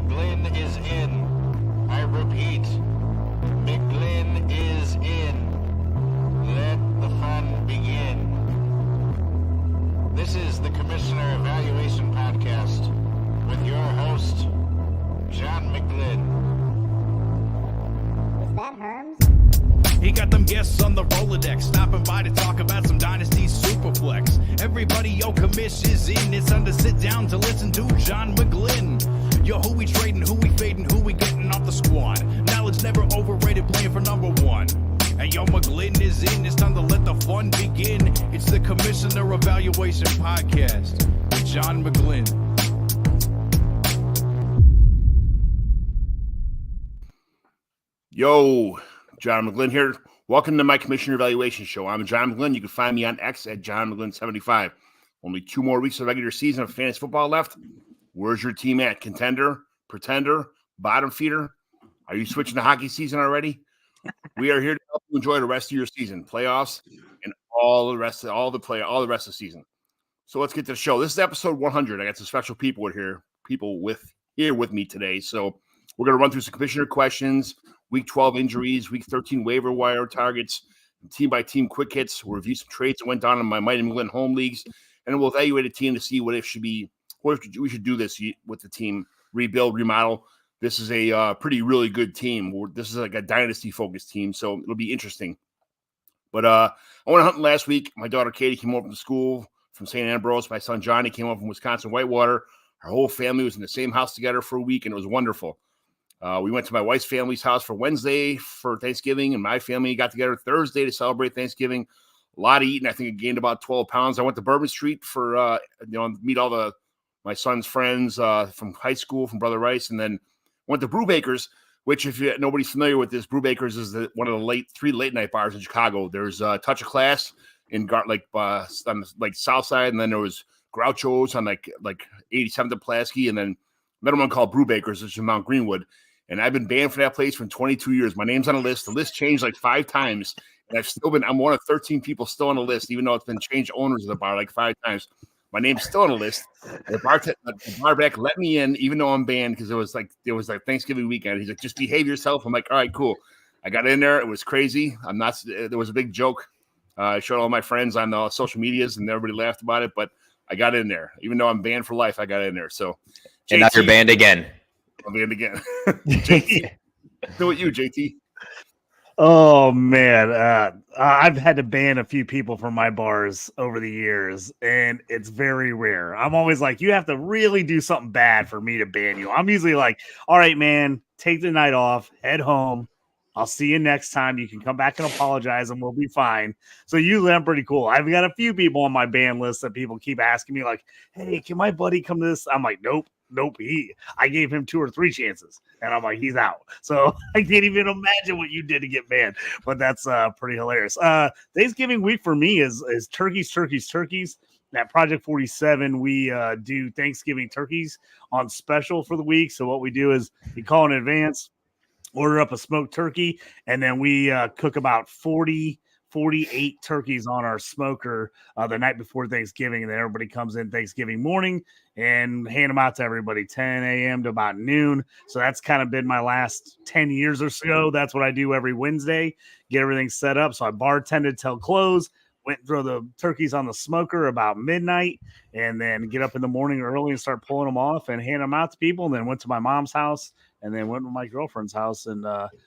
McGlynn is in. I repeat, McGlynn is in. Let the fun begin. This is the Commissioner Evaluation Podcast with your host, John McGlynn. Is that Herms? He got them guests on the Rolodex, stopping by to talk about some Dynasty Superflex. Everybody, yo, Commish is in. It's time to sit down to listen to John McGlynn. Yo, who we trading, who we fading, who we getting off the squad. Knowledge never overrated, playing for number one. And yo, McGlynn is in. It's time to let the fun begin. It's the Commissioner Evaluation Podcast with John McGlynn. Yo, John McGlynn here. Welcome to my Commissioner Evaluation Show. I'm John McGlynn. You can find me on X at John McGlynn75. Only 2 more weeks of regular season of fantasy football left. Where's your team at? Contender, pretender, bottom feeder? Are you switching to hockey season already? We are here to help you enjoy the rest of your season, playoffs, and all the rest of the season. So let's get to the show. This is episode 100. I got some special people here with me today. So we're going to run through some commissioner questions, week 12 injuries, week 13 waiver wire targets, team by team quick hits. We'll review some trades that went on in my Mighty McGlynn home leagues, and we'll evaluate a team to see what we should do this with the team, rebuild, remodel. This is a really good team. This is like a dynasty-focused team, so it'll be interesting. But I went hunting last week. My daughter Katie came over from school from St. Ambrose. My son Johnny came over from Wisconsin Whitewater. Our whole family was in the same house together for a week, and it was wonderful. We went to my wife's family's house for Wednesday for Thanksgiving, and my family got together Thursday to celebrate Thanksgiving. A lot of eating. I think I gained about 12 pounds. I went to Bourbon Street for meet all my son's friends from high school, from Brother Rice, and then went to Brewbaker's, which if nobody's familiar with this, Brewbaker's is one of the 3 late night bars in Chicago. There's Touch of Class in on the south side, and then there was Groucho's on like 87th and Pulaski, and then another one called Brewbaker's, which is in Mount Greenwood. And I've been banned from that place for 22 years. My name's on a list. The list changed like 5 times, and I'm one of 13 people still on the list, even though it's been changed owners of the bar like 5 times. My name's still on the list. The bar back let me in, even though I'm banned, because it was like Thanksgiving weekend. He's like, just behave yourself. I'm like, all right, cool. I got in there. It was crazy. There was a big joke. I showed all my friends on the social medias, and everybody laughed about it. But I got in there, even though I'm banned for life. I got in there. So, JT, and now you're banned again. I'm banned again. JT, do it, you JT. Oh man, I've had to ban a few people from my bars over the years, and it's very rare. I'm always like, you have to really do something bad for me to ban you. I'm usually like, all right, man, take the night off, head home. I'll see you next time. You can come back and apologize, and we'll be fine. So usually I'm pretty cool. I've got a few people on my ban list that people keep asking me, like, hey, can my buddy come to this? I'm like, nope. I gave him 2 or 3 chances, and I'm like, he's out. So I can't even imagine what you did to get banned, but that's pretty hilarious. Thanksgiving week for me is turkeys. At Project 47, we do Thanksgiving turkeys on special for the week. So what we do is we call in advance, order up a smoked turkey, and then we cook about 48 turkeys on our smoker the night before Thanksgiving, and then everybody comes in Thanksgiving morning and hand them out to everybody 10 a.m. to about noon. So that's kind of been my last 10 years or so. That's what I do every Wednesday, get everything set up. So I bartended till close, went and throw the turkeys on the smoker about midnight, and then get up in the morning early and start pulling them off and hand them out to people, and then went to my mom's house, and then went to my girlfriend's house. And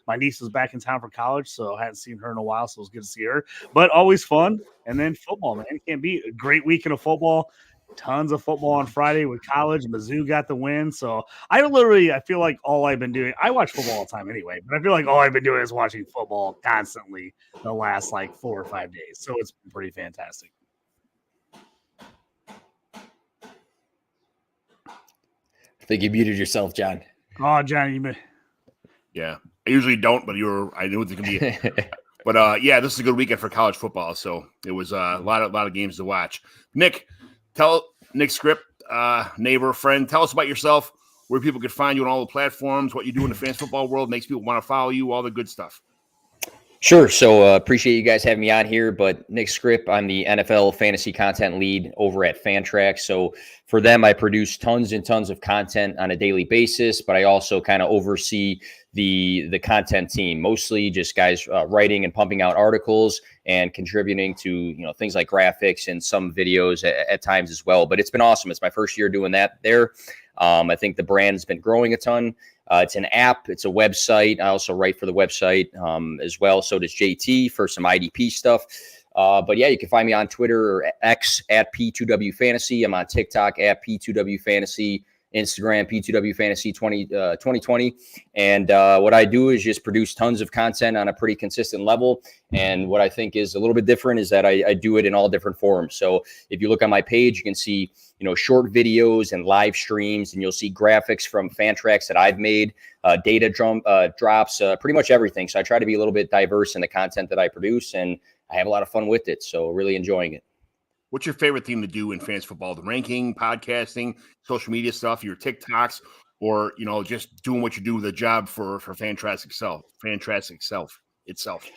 my niece was back in town for college, so I hadn't seen her in a while, so it was good to see her. But always fun. And then football, man. It can't beat a great weekend of football. Tons of football on Friday with college. Mizzou got the win. So I feel like all I've been doing, I watch football all the time anyway, but I feel like all I've been doing is watching football constantly the last like 4 or 5 days. So it's been pretty fantastic. I think you muted yourself, John. Oh, Johnny, Yeah, I usually don't, but I knew it was going to be. But this is a good weekend for college football. So it was a lot of games to watch. Nick Skrip, neighbor, friend, tell us about yourself, where people could find you on all the platforms, what you do in the fantasy football world, makes people want to follow you, all the good stuff. Sure. So appreciate you guys having me on here. But Nick Skrip, I'm the NFL fantasy content lead over at Fantrax. So for them, I produce tons and tons of content on a daily basis, but I also kind of oversee the content team, mostly just guys writing and pumping out articles and contributing to things like graphics and some videos at times as well. But it's been awesome. It's my first year doing that there. I think the brand's been growing a ton. It's an app. It's a website. I also write for the website as well. So does JT for some IDP stuff. But yeah, you can find me on Twitter or X at P2W Fantasy. I'm on TikTok at P2W Fantasy, Instagram P2W Fantasy 2020. And what I do is just produce tons of content on a pretty consistent level. And what I think is a little bit different is that I do it in all different forms. So if you look on my page, you can see short videos and live streams, and you'll see graphics from Fantrax that I've made, data drops, pretty much everything. So I try to be a little bit diverse in the content that I produce, and I have a lot of fun with it. So really enjoying it. What's your favorite thing to do in fantasy football? The ranking, podcasting, social media stuff, your TikToks, or just doing what you do with a job for Fantrax itself.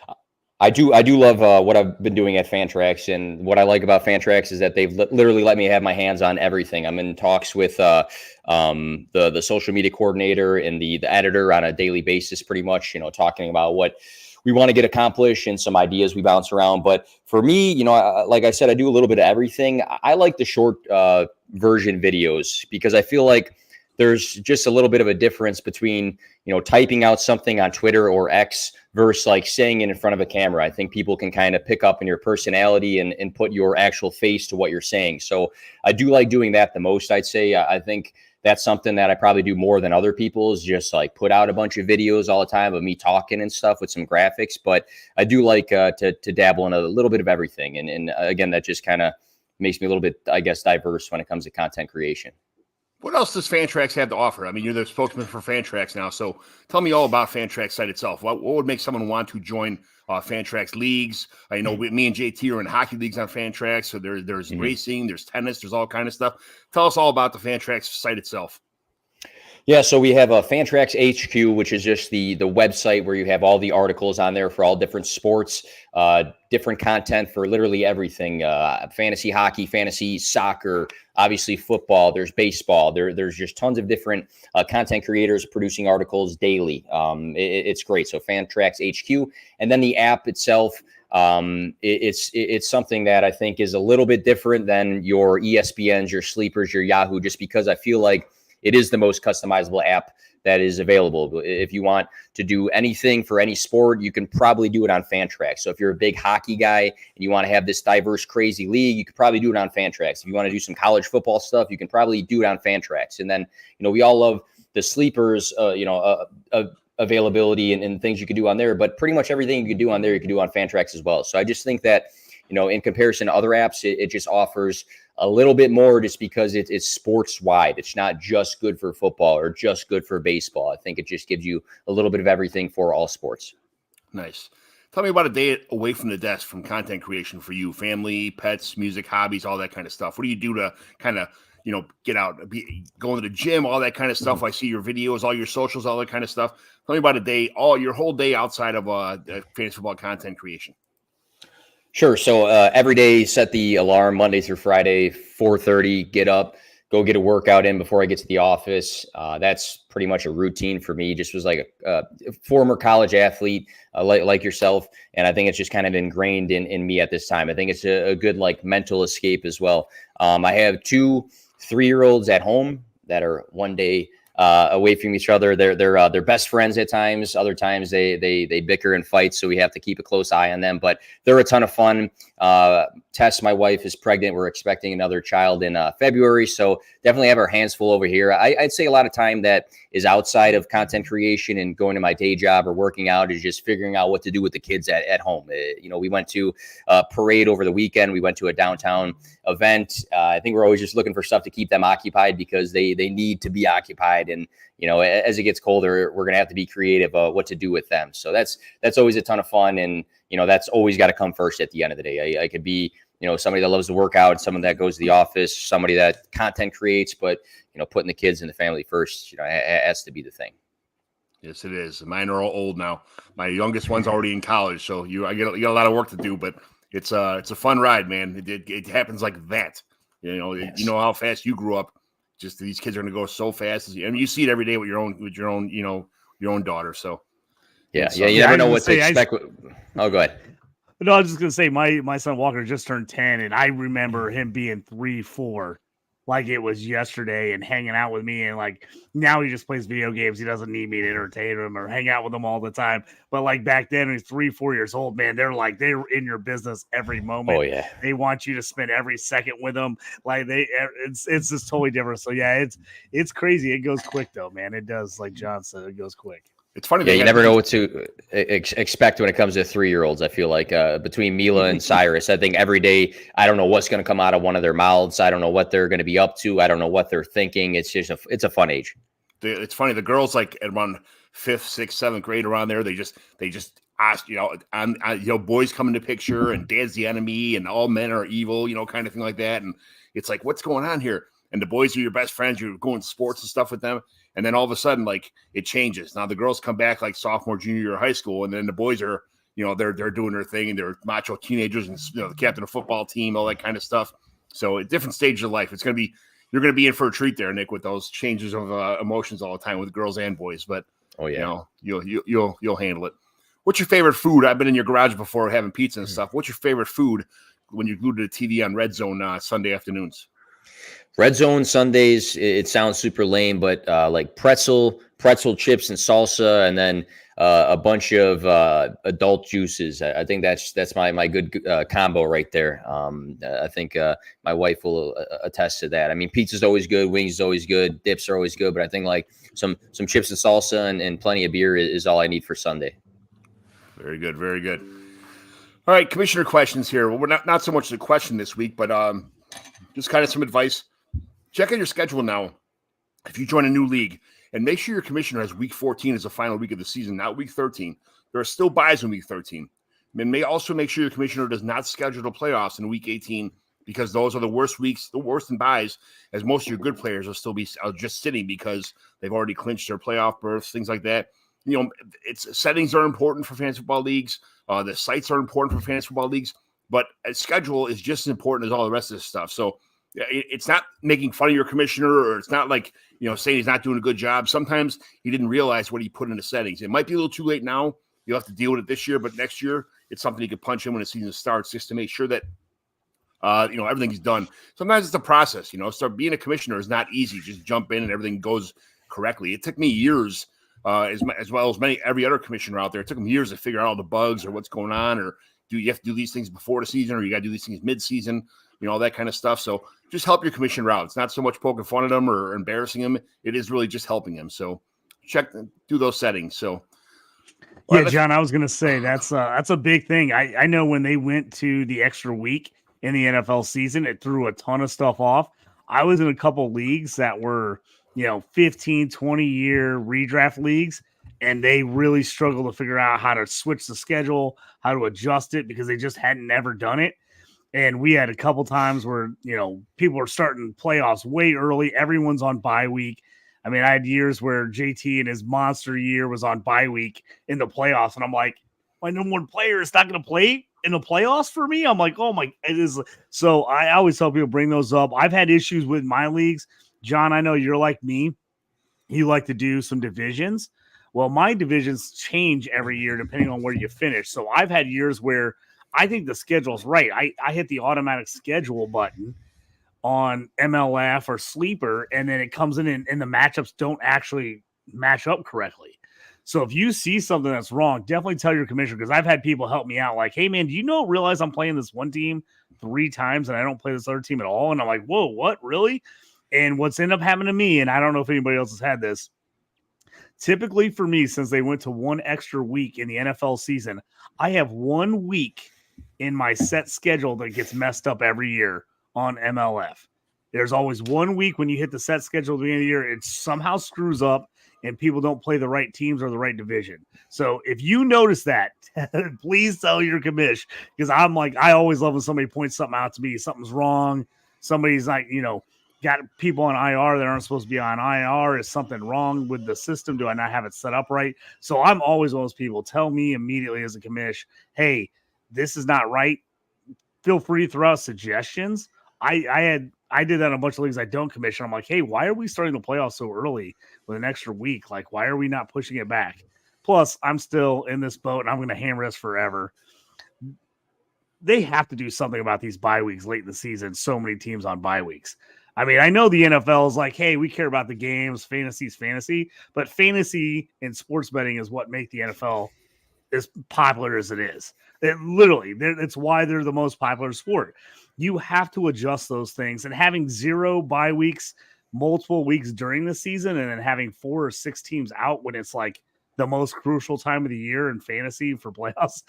I do love what I've been doing at Fantrax, and what I like about Fantrax is that they've literally let me have my hands on everything. I'm in talks with the social media coordinator and the editor on a daily basis, pretty much, talking about what we want to get accomplished and some ideas we bounce around. But for me, like I said, I do a little bit of everything. I like the short version videos because I feel like there's just a little bit of a difference between, typing out something on Twitter or X versus like saying it in front of a camera. I think people can kind of pick up on your personality and put your actual face to what you're saying. So I do like doing that the most, I'd say. I think that's something that I probably do more than other people, is just like put out a bunch of videos all the time of me talking and stuff with some graphics. But I do like to dabble in a little bit of everything. And again, that just kind of makes me a little bit, I guess, diverse when it comes to content creation. What else does Fantrax have to offer? I mean, you're the spokesman for Fantrax now, so tell me all about Fantrax site itself. What would make someone want to join Fantrax leagues? I know me and JT are in hockey leagues on Fantrax, so there's racing, there's tennis, there's all kind of stuff. Tell us all about the Fantrax site itself. Yeah, so we have a Fantrax HQ, which is just the website where you have all the articles on there for all different sports, different content for literally everything, fantasy hockey, fantasy soccer, obviously football, there's baseball, there's just tons of different content creators producing articles daily. It's great. So Fantrax HQ, and then the app itself, it's something that I think is a little bit different than your ESPNs, your Sleepers, your Yahoo, just because I feel like it is the most customizable app that is available. If you want to do anything for any sport, you can probably do it on Fantrax. So if you're a big hockey guy and you want to have this diverse, crazy league, you could probably do it on Fantrax. If you want to do some college football stuff, you can probably do it on Fantrax. And then, we all love the Sleepers, availability and things you could do on there, but pretty much everything you can do on there, you can do on Fantrax as well. So I just think that, in comparison to other apps, it just offers a little bit more just because it's sports wide. It's not just good for football or just good for baseball. I think it just gives you a little bit of everything for all sports. Nice. Tell me about a day away from the desk from content creation for you, family, pets, music, hobbies, all that kind of stuff. What do you do to kind of, get out, going to the gym, all that kind of stuff? I see your videos, all your socials, all that kind of stuff. Tell me about a day, your whole day outside of fantasy football content creation. Sure. So every day, set the alarm Monday through Friday, 4:30, get up, go get a workout in before I get to the office. That's pretty much a routine for me. Just was like a former college athlete like yourself. And I think it's just kind of ingrained in me at this time. I think it's a good mental escape as well. I have 2 3-year-olds at home that are one day away from each other. They're best friends at times. Other times they bicker and fight, so we have to keep a close eye on them. But they're a ton of fun. Tess, my wife, is pregnant. We're expecting another child in February, so definitely have our hands full over here. I'd say a lot of time that is outside of content creation and going to my day job or working out is just figuring out what to do with the kids at home. We went to a parade over the weekend. We went to a downtown event. I think we're always just looking for stuff to keep them occupied because they need to be occupied. And, as it gets colder, we're going to have to be creative what to do with them. So that's always a ton of fun. And, that's always got to come first at the end of the day. I could be, somebody that loves to work out, someone that goes to the office, somebody that content creates, but, putting the kids and the family first, has to be the thing. Yes, it is. Mine are all old now. My youngest one's already in college, so you got a lot of work to do, but it's a fun ride, man. It happens like that. Yes. You know how fast you grew up. Just these kids are going to go so fast. I mean, you see it every day with your own your own daughter. So you never know what to expect. Oh, go ahead. No, I was just gonna say my son Walker just turned 10, and I remember him being 3, 4, like it was yesterday, and hanging out with me. And like now he just plays video games. He doesn't need me to entertain him or hang out with him all the time. But like back then, when he's 3, 4 years old, man, they're in your business every moment. Oh yeah, they want you to spend every second with them. Like it's just totally different. So yeah, it's crazy. It goes quick though, man. It does. Like John said, it goes quick. It's funny. Yeah, you never know what to expect when it comes to 3-year-olds. I feel like between Mila and Cyrus, I think every day I don't know what's going to come out of one of their mouths. I don't know what they're going to be up to. I don't know what they're thinking. It's just it's a fun age. It's funny. The girls like at around 5th, 6th, 7th grade around there. They just ask boys come into picture and dad's the enemy and all men are evil, kind of thing like that. And it's like, what's going on here? And the boys are your best friends. You're going to sports and stuff with them. And then all of a sudden, like it changes. Now the girls come back like sophomore, junior year of high school, and then the boys are, they're doing their thing and they're macho teenagers and the captain of football team, all that kind of stuff. So at different stages of life, you're going to be in for a treat there, Nick, with those changes of emotions all the time with girls and boys. But you'll handle it. What's your favorite food? I've been in your garage before having pizza and stuff. What's your favorite food when you're glued to the TV on Red Zone Sunday afternoons? Red Zone Sundays, it sounds super lame, but like pretzel chips and salsa, and then a bunch of adult juices. I think that's my good combo right there. I think my wife will attest to that. I mean, pizza's always good, wings is always good, dips are always good, but I think like some chips and salsa and plenty of beer is all I need for Sunday. Very good, very good. All right, commissioner questions here. Well, we're not so much the question this week, but just kind of some advice. Check out your schedule now if you join a new league, and make sure your commissioner has week 14 as the final week of the season, not week 13. There are still buys in week 13. And may also make sure your commissioner does not schedule the playoffs in week 18, because those are the worst weeks, the worst in buys, as most of your good players will still be just sitting because they've already clinched their playoff berths, things like that. Settings are important for fantasy football leagues. The sites are important for fantasy football leagues, but a schedule is just as important as all the rest of this stuff. So it's not making fun of your commissioner, or it's not like, saying he's not doing a good job. Sometimes he didn't realize what he put in the settings. It might be a little too late now. You'll have to deal with it this year, but next year it's something you can punch in when the season starts, just to make sure that, everything's done. Sometimes it's a process, start being a commissioner is not easy. Just jump in and everything goes correctly. It took me years, as well as every other commissioner out there. It took them years to figure out all the bugs or what's going on, or do you have to do these things before the season, or you got to do these things mid-season, all that kind of stuff. So just help your commissioner out. It's not so much poking fun at them or embarrassing them. It is really just helping them. So do those settings. So yeah, John, I was going to say that's a big thing. I know when they went to the extra week in the NFL season, it threw a ton of stuff off. I was in a couple leagues that were, 15, 20-year redraft leagues, and they really struggled to figure out how to switch the schedule, how to adjust it, because they just hadn't never done it. And we had a couple times where, people were starting playoffs way early. Everyone's on bye week. I mean, I had years where JT in his monster year was on bye week in the playoffs. And I'm like, my number one player is not going to play in the playoffs for me. I'm like, oh my, it is. So I always tell people bring those up. I've had issues with my leagues. John, I know you're like me. You like to do some divisions. Well, my divisions change every year depending on where you finish. So I've had years where I think the schedule's right. I hit the automatic schedule button on MLF or Sleeper, and then it comes in and the matchups don't actually match up correctly. So if you see something that's wrong, definitely tell your commissioner, because I've had people help me out like, hey, man, do you realize I'm playing this one team 3 times and I don't play this other team at all? And I'm like, whoa, what, really? And what's ended up happening to me, and I don't know if anybody else has had this, typically for me, since they went to one extra week in the NFL season, I have 1 week in my set schedule that gets messed up every year on MLF. There's always 1 week when you hit the set schedule at the beginning of the year, it somehow screws up and people don't play the right teams or the right division. So if you notice that, please tell your commish, because I'm like, I always love when somebody points something out to me. Something's wrong. Somebody's like, got people on IR that aren't supposed to be on IR. Is something wrong with the system? Do I not have it set up right? So I'm always one of those people. Tell me immediately as a commish, hey, this is not right. Feel free to throw out suggestions. I did that in a bunch of leagues I don't commission. I'm like, hey, why are we starting the playoffs so early with an extra week? Like, why are we not pushing it back? Plus, I'm still in this boat and I'm going to hammer this forever. They have to do something about these bye weeks late in the season. So many teams on bye weeks. I mean, I know the NFL is like, hey, we care about the games. Fantasy's fantasy. But fantasy and sports betting is what make the NFL as popular as it is. It's why they're the most popular sport. You have to adjust those things. And having 0 bye weeks, multiple weeks during the season, and then having 4 or 6 teams out when it's like the most crucial time of the year in fantasy for playoffs.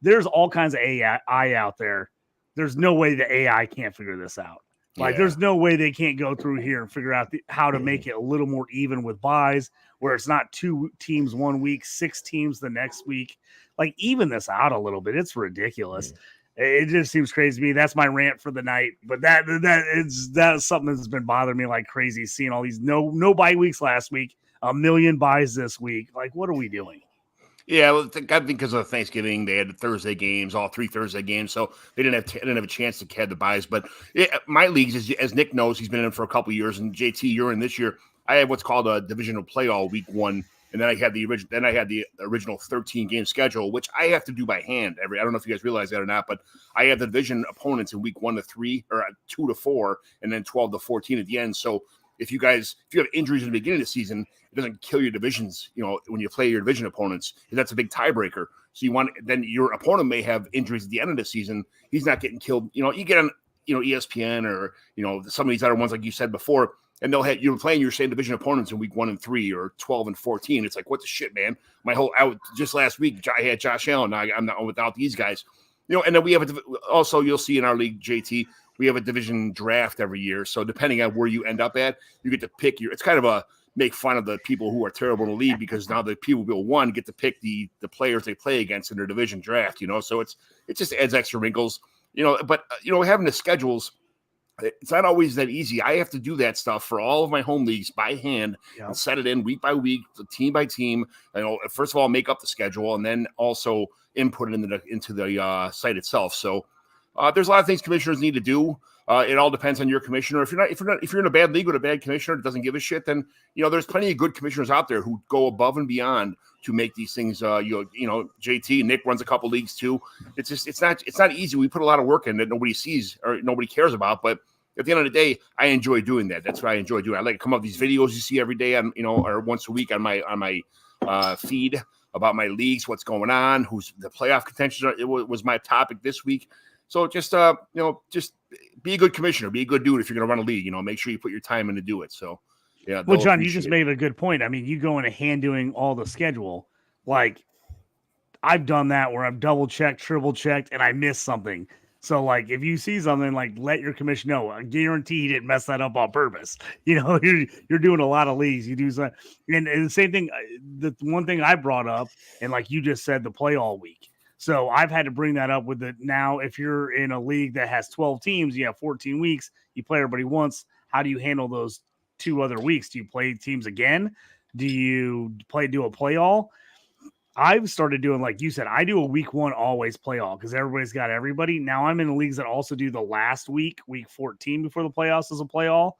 There's all kinds of AI out there. There's no way the AI can't figure this out. Like, there's no way they can't go through here and figure out how to make it a little more even with buys, where it's not 2 teams 1 week, 6 teams the next week. Like, even this out a little bit. It's ridiculous. It just seems crazy to me. That's my rant for the night. But that's something that's been bothering me like crazy. Seeing all these no bye weeks last week, 1 million buys this week. Like, what are we doing? Yeah, well, I think because of Thanksgiving, they had Thursday games, all 3 Thursday games, so they didn't have a chance to catch the buys. But my leagues, as Nick knows, he's been in for a couple of years, and JT, you're in this year. I had what's called a divisional play all week 1, and then I had the original 13 game schedule, which I have to do by hand. I don't know if you guys realize that or not, but I have the division opponents in week 1 to 3 or 2 to 4, and then 12 to 14 at the end. So if you have injuries in the beginning of the season, it doesn't kill your divisions, when you play your division opponents. That's a big tiebreaker. So then your opponent may have injuries at the end of the season. He's not getting killed. You get on, ESPN or, some of these other ones, like you said before, and you're playing your same division opponents in week 1 and 3 or 12 and 14. It's like, what the shit, man? Just last week, I had Josh Allen. Now I'm not without these guys, and then we have also, you'll see in our league, JT, we have a division draft every year. So depending on where you end up at, you get to pick it's kind of a make fun of the people who are terrible in the league, because now the people who won get to pick the players they play against in their division draft, so it just adds extra wrinkles, but having the schedules, it's not always that easy. I have to do that stuff for all of my home leagues by hand and set it in week by week, team by team. First of all, make up the schedule and then also input it into the site itself. So there's a lot of things commissioners need to do. It all depends on your commissioner. If you're in a bad league with a bad commissioner that doesn't give a shit, then there's plenty of good commissioners out there who go above and beyond to make these things. JT, Nick runs a couple leagues too. It's not easy. We put a lot of work in that nobody sees or nobody cares about. But at the end of the day, I enjoy doing that. That's what I enjoy doing. I like to come up with these videos you see every day on or once a week on my feed about my leagues, what's going on, who's the playoff contention. It was my topic this week. So just be a good commissioner, be a good dude if you're going to run a league. Make sure you put your time in to do it. So, yeah. Well, John, you just made a good point. I mean, you go into hand doing all the schedule. Like, I've done that where I've double checked, triple checked, and I missed something. So, like, if you see something, like, let your commissioner know. I guarantee he didn't mess that up on purpose. You're doing a lot of leagues. You do that, and the same thing. The one thing I brought up, and like you just said, the play all week. So I've had to bring that up with now if you're in a league that has 12 teams, you have 14 weeks, you play everybody once. How do you handle those 2 other weeks? Do you play teams again? Do you do a play all? I've started doing, like you said, I do a week 1 always play all because everybody's got everybody. Now I'm in leagues that also do the last week 14 before the playoffs as a play all.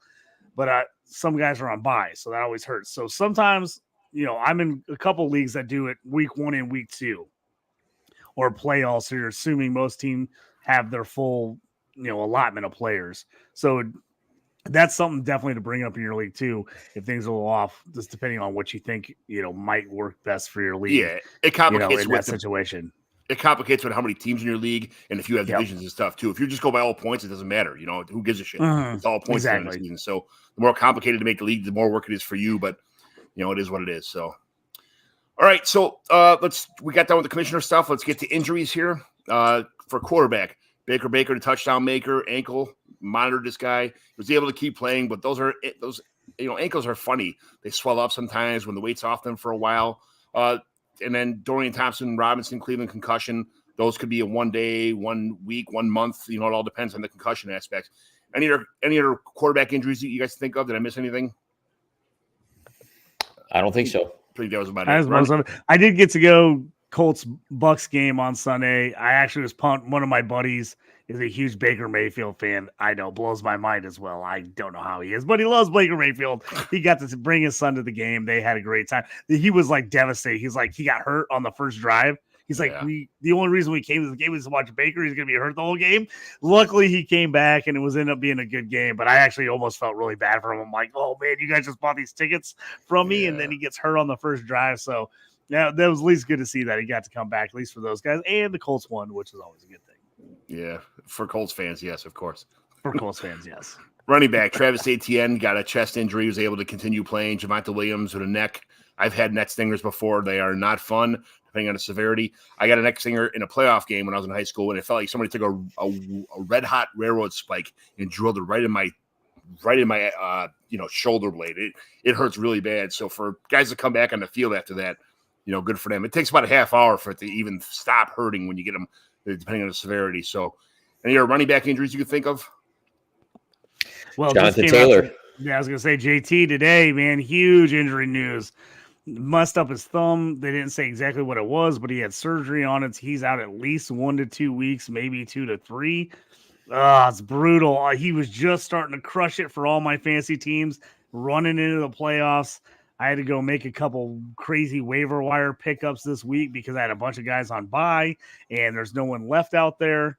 But some guys are on bye, so that always hurts. So sometimes, I'm in a couple leagues that do it week 1 and week 2. Or play all, so you're assuming most teams have their full, allotment of players. So that's something definitely to bring up in your league too. If things are a little off, just depending on what you think, might work best for your league. Yeah, it complicates in that situation. It complicates with how many teams in your league, and if you have divisions and stuff too. If you just go by all points, it doesn't matter. Who gives a shit? It's all points in the season. So the more complicated to make the league, the more work it is for you. But it is what it is. So. All right, so we got done with the commissioner stuff. Let's get to injuries here. For quarterback, Baker, the touchdown maker, ankle, monitored this guy. He was able to keep playing, but those ankles are funny. They swell up sometimes when the weight's off them for a while. And then Dorian Thompson-Robinson, Cleveland concussion. Those could be a 1 day, 1 week, 1 month. It all depends on the concussion aspect. Any other quarterback injuries that you guys think of? Did I miss anything? I don't think so. I think that was about That was it. most of it. I did get to go Colts Bucks game on Sunday. I actually was pumped. One of my buddies is a huge Baker Mayfield fan. I know, blows my mind as well. I don't know how he is, but he loves Baker Mayfield. He got to bring his son to the game. They had a great time. He was like devastated. He's like, he got hurt on the first drive. He's like, the only reason we came to the game was to watch Baker. He's going to be hurt the whole game. Luckily, he came back, and it was ended up being a good game. But I actually almost felt really bad for him. I'm like, oh, man, you guys just bought these tickets from me, and then he gets hurt on the first drive. So, yeah, that was at least good to see that he got to come back, at least for those guys. And the Colts won, which is always a good thing. Yeah, for Colts fans, yes, of course. For Colts fans, yes. Running back, Travis Etienne got a chest injury. He was able to continue playing. Javonte Williams with a neck. I've had neck stingers before. They are not fun, depending on the severity. I got a neck stinger in a playoff game when I was in high school, and it felt like somebody took a red-hot railroad spike and drilled it right in my shoulder blade. It hurts really bad. So for guys to come back on the field after that, good for them. It takes about a half hour for it to even stop hurting when you get them, depending on the severity. So any other running back injuries you could think of? Well, Jonathan Taylor. I was going to say JT today, man, huge injury news. Messed up his thumb. They didn't say exactly what it was, but he had surgery on it. He's out at least 1 to 2 weeks, maybe 2 to 3. It's brutal. He was just starting to crush it for all my fantasy teams, running into the playoffs. I had to go make a couple crazy waiver wire pickups this week because I had a bunch of guys on bye, and there's no one left out there.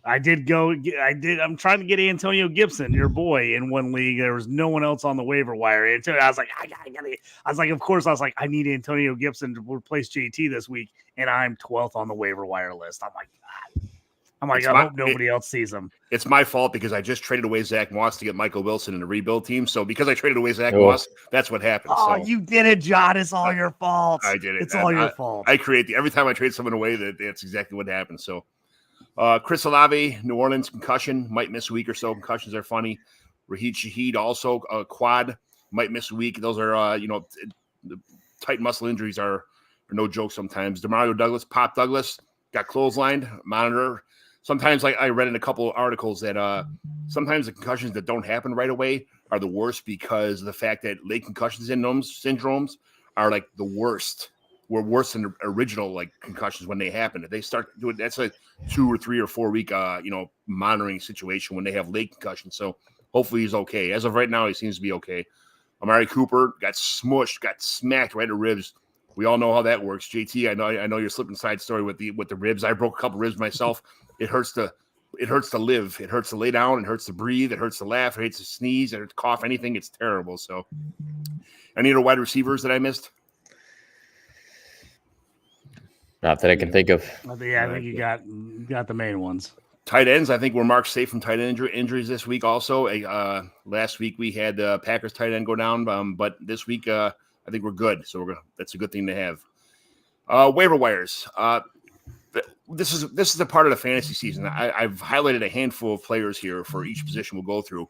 I'm trying to get Antonio Gibson, your boy, in one league. There was no one else on the waiver wire. I was like, I need Antonio Gibson to replace JT this week, and I'm 12th on the waiver wire list. I hope nobody else sees him. It's my fault because I just traded away Zach Moss to get Michael Wilson in the rebuild team. So because I traded away Zach Moss, that's what happened. Oh, so, you did it, John. It's all your fault. I did it. It's all your fault. Every time I trade someone away, that's exactly what happened. So Chris Olave, New Orleans concussion, might miss a week or so. Concussions are funny. Raheem Shaheed also quad, might miss a week. Those are the tight muscle injuries are no joke sometimes. Demario Douglas, Pop Douglas got clotheslined, monitor. Sometimes I read in a couple of articles that sometimes the concussions that don't happen right away are the worst because of the fact that late concussion syndromes are like the worst. Were worse than the original concussions when they happen. If they start doing that's a 2 or 3 or 4 week monitoring situation when they have late concussions. So hopefully he's okay. As of right now, he seems to be okay. Amari Cooper got smacked right in the ribs. We all know how that works. JT, I know you're slipping side story with the ribs. I broke a couple ribs myself. It hurts to live. It hurts to lay down. It hurts to breathe. It hurts to laugh. It hurts to sneeze. It hurts to cough. Anything. It's terrible. So, any other wide receivers that I missed? Not that I can think of. I think you got the main ones. Tight ends, I think we're marked safe from tight end injuries this week. Also, last week we had the Packers tight end go down, but this week I think we're good. So that's a good thing to have. Waiver wires. This is a part of the fantasy season. I've highlighted a handful of players here for each position we'll go through.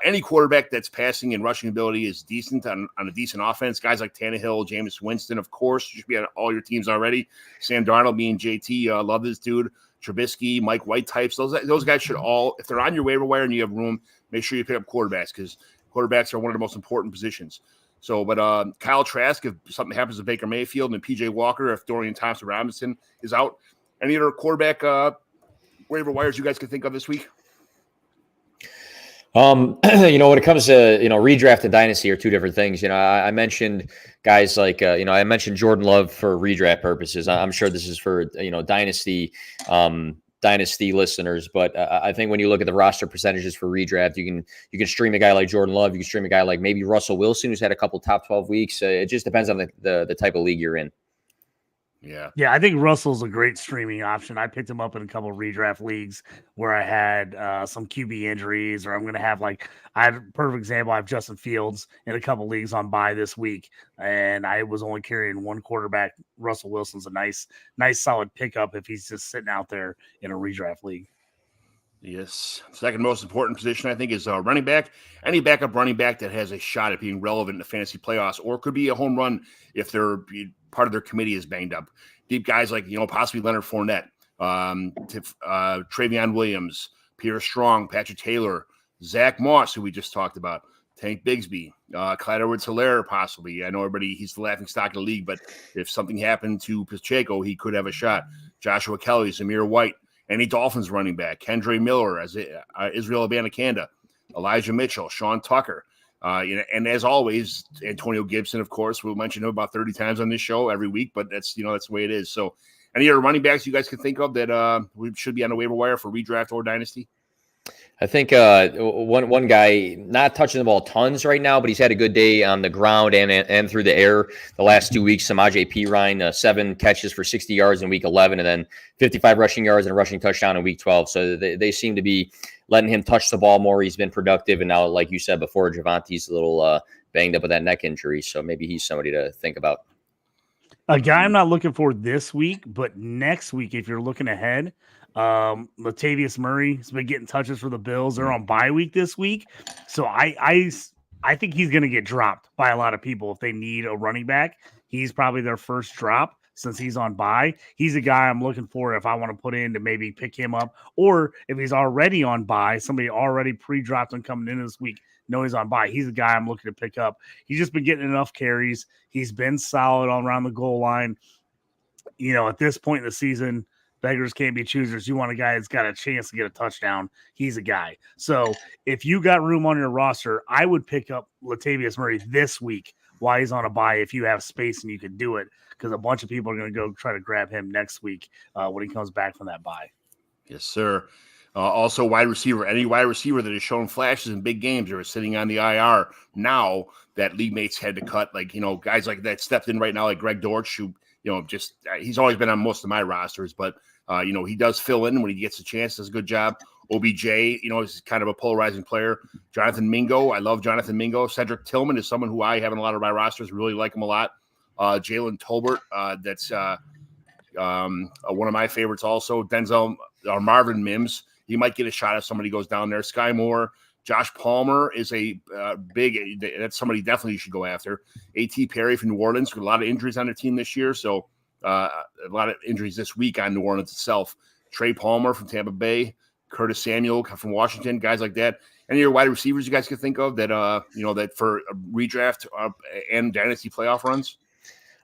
Any quarterback that's passing and rushing ability is decent on a decent offense. Guys like Tannehill, Jameis Winston, of course, should be on all your teams already. Sam Darnold, being JT, love this dude. Trubisky, Mike White types. Those guys should all, if they're on your waiver wire and you have room, make sure you pick up quarterbacks because quarterbacks are one of the most important positions. So, but Kyle Trask, if something happens to Baker Mayfield, and PJ Walker, if Dorian Thompson-Robinson is out, any other quarterback waiver wires you guys can think of this week? When it comes to, redraft and dynasty are two different things. I mentioned guys like, I mentioned Jordan Love for redraft purposes. I'm sure this is for, dynasty listeners, but I think when you look at the roster percentages for redraft, you can stream a guy like Jordan Love. You can stream a guy like maybe Russell Wilson, who's had a couple top 12 weeks. It just depends on the type of league you're in. Yeah, I think Russell's a great streaming option. I picked him up in a couple of redraft leagues where I had some QB injuries, or I'm going to have I had a perfect example. I have Justin Fields in a couple leagues on bye this week, and I was only carrying one quarterback. Russell Wilson's a nice solid pickup if he's just sitting out there in a redraft league. Yes. Second most important position, I think, is running back. Any backup running back that has a shot at being relevant in the fantasy playoffs, or could be a home run if part of their committee is banged up. Deep guys like, possibly Leonard Fournette, Travion Williams, Peter Strong, Patrick Taylor, Zach Moss, who we just talked about, Tank Bigsby, Clyde Edwards-Helaire possibly. I know everybody, he's the laughing stock of the league, but if something happened to Pacheco, he could have a shot. Joshua Kelly, Zamir White, any Dolphins running back, Kendre Miller, Israel Abanikanda, Elijah Mitchell, Sean Tucker. And as always, Antonio Gibson, of course, we'll mention him about 30 times on this show every week, but that's the way it is. So any other running backs you guys can think of that we should be on the waiver wire for redraft or dynasty? I think one guy not touching the ball tons right now, but he's had a good day on the ground and through the air the last 2 weeks. Samaje Perine, 7 catches for 60 yards in week 11, and then 55 rushing yards and a rushing touchdown in week 12. So they seem to be letting him touch the ball more. He's been productive, and now, like you said before, Javante's a little banged up with that neck injury, so maybe he's somebody to think about. A guy I'm not looking for this week, but next week, if you're looking ahead, Latavius Murray has been getting touches for the Bills. They're on bye week this week. So I think he's going to get dropped by a lot of people if they need a running back. He's probably their first drop since he's on bye. He's a guy I'm looking for if I want to put in to maybe pick him up. Or if he's already on bye, somebody already pre-dropped him coming in this week, know he's on bye. He's a guy I'm looking to pick up. He's just been getting enough carries. He's been solid all around the goal line. At this point in the season, beggars can't be choosers. You want a guy that's got a chance to get a touchdown. He's a guy. So if you got room on your roster, I would pick up Latavius Murray this week while he's on a bye if you have space and you can do it, because a bunch of people are going to go try to grab him next week when he comes back from that bye. Yes, sir. Also, wide receiver, any wide receiver that has shown flashes in big games or is sitting on the IR now that league mates had to cut, guys like that stepped in right now, like Greg Dortch, who, he's always been on most of my rosters, but, he does fill in when he gets a chance, does a good job. OBJ, is kind of a polarizing player. Jonathan Mingo, I love Jonathan Mingo. Cedric Tillman is someone who I have in a lot of my rosters, really like him a lot. Jalen Tolbert, that's one of my favorites also. Denzel or Marvin Mims, he might get a shot if somebody goes down there. Sky Moore, Josh Palmer is a that's somebody definitely you should go after. A.T. Perry from New Orleans, with a lot of injuries on their team this year, so a lot of injuries this week on New Orleans itself. Trey Palmer from Tampa Bay, Curtis Samuel from Washington, guys like that. Any of your wide receivers you guys can think of that that for redraft and dynasty playoff runs?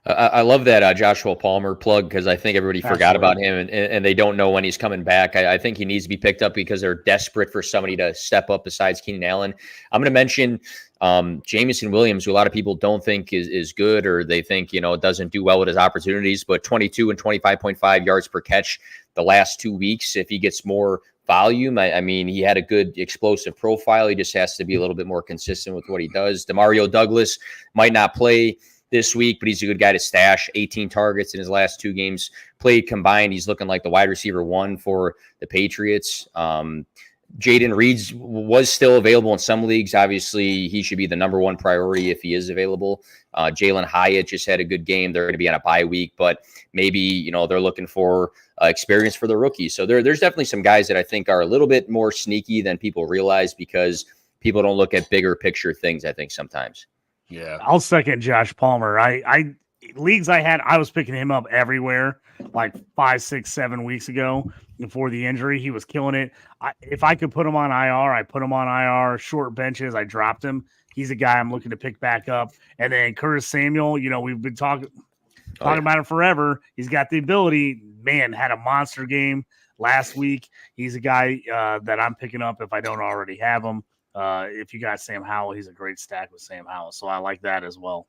I love that Joshua Palmer plug, because I think everybody forgot about him and they don't know when he's coming back. I think he needs to be picked up because they're desperate for somebody to step up besides Keenan Allen. I'm going to mention Jameson Williams, who a lot of people don't think is good, or they think, doesn't do well with his opportunities, but 22 and 25.5 yards per catch the last 2 weeks. If he gets more volume, I mean, he had a good explosive profile. He just has to be a little bit more consistent with what he does. Demario Douglas might not play this week, but he's a good guy to stash. 18 targets in his last 2 games played combined. He's looking like the wide receiver 1 for the Patriots. Jaden Reed was still available in some leagues. Obviously, he should be the number 1 priority if he is available. Jalen Hyatt just had a good game. They're going to be on a bye week, but maybe, they're looking for experience for the rookies. So there's definitely some guys that I think are a little bit more sneaky than people realize, because people don't look at bigger picture things, I think, sometimes. Yeah, I'll second Josh Palmer. I leagues I had, I was picking him up everywhere like 5, 6, 7 weeks ago before the injury. He was killing it. If I could put him on IR, I put him on IR. Short benches, I dropped him. He's a guy I'm looking to pick back up. And then Curtis Samuel, we've been talking about him forever. He's got the ability. Man, had a monster game last week. He's a guy that I'm picking up if I don't already have him. If you got Sam Howell, he's a great stack with Sam Howell. So I like that as well.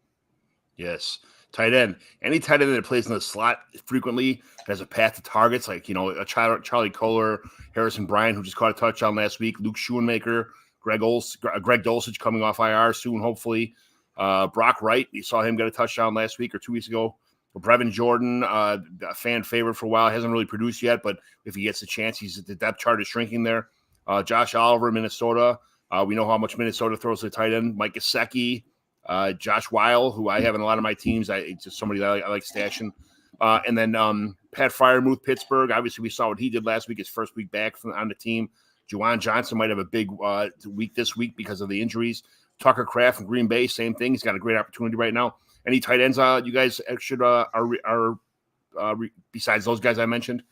Yes. Tight end. Any tight end that plays in the slot frequently has a path to targets, like, a Charlie Kohler, Harrison Bryant, who just caught a touchdown last week, Luke Schoonmaker, Greg Dulcich coming off IR soon, hopefully. Brock Wright, you saw him get a touchdown last week or 2 weeks ago. Brevin Jordan, a fan favorite for a while, hasn't really produced yet, but if he gets a chance, the depth chart is shrinking there. Josh Oliver, Minnesota. We know how much Minnesota throws to the tight end. Mike Gesicki, Josh Weil, who I have in a lot of my teams. It's just somebody that I like stashing. And then Pat Freiermuth, Pittsburgh. Obviously, we saw what he did last week, his first week back on the team. Juwan Johnson might have a big week this week because of the injuries. Tucker Kraft from Green Bay, same thing. He's got a great opportunity right now. Any tight ends you guys should are besides those guys I mentioned?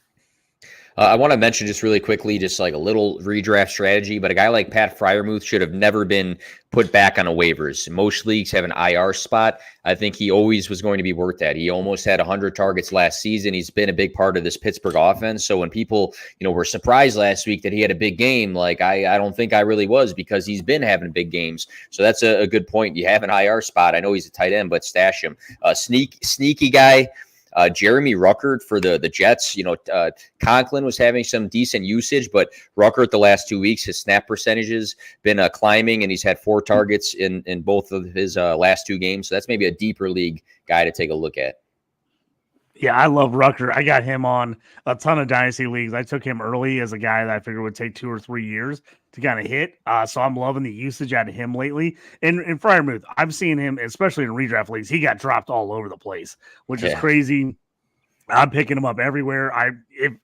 I want to mention just really quickly, just like a little redraft strategy, but a guy like Pat Freiermuth should have never been put back on a waivers. Most leagues have an IR spot. I think he always was going to be worth that. He almost had 100 targets last season. He's been a big part of this Pittsburgh offense. So when people, were surprised last week that he had a big game, like I don't think I really was, because he's been having big games. So that's a good point. You have an IR spot. I know he's a tight end, but stash him. Sneaky guy. Jeremy Ruckert for the Jets. Conklin was having some decent usage, but Ruckert the last 2 weeks, his snap percentage has been climbing, and he's had 4 targets in both of his last 2 games. So that's maybe a deeper league guy to take a look at. Yeah, I love Rucker. I got him on a ton of dynasty leagues. I took him early as a guy that I figured would take 2 or 3 years to kind of hit. So I'm loving the usage out of him lately. And Freiermuth, I've seen him, especially in redraft leagues, he got dropped all over the place, which is crazy. I'm picking him up everywhere.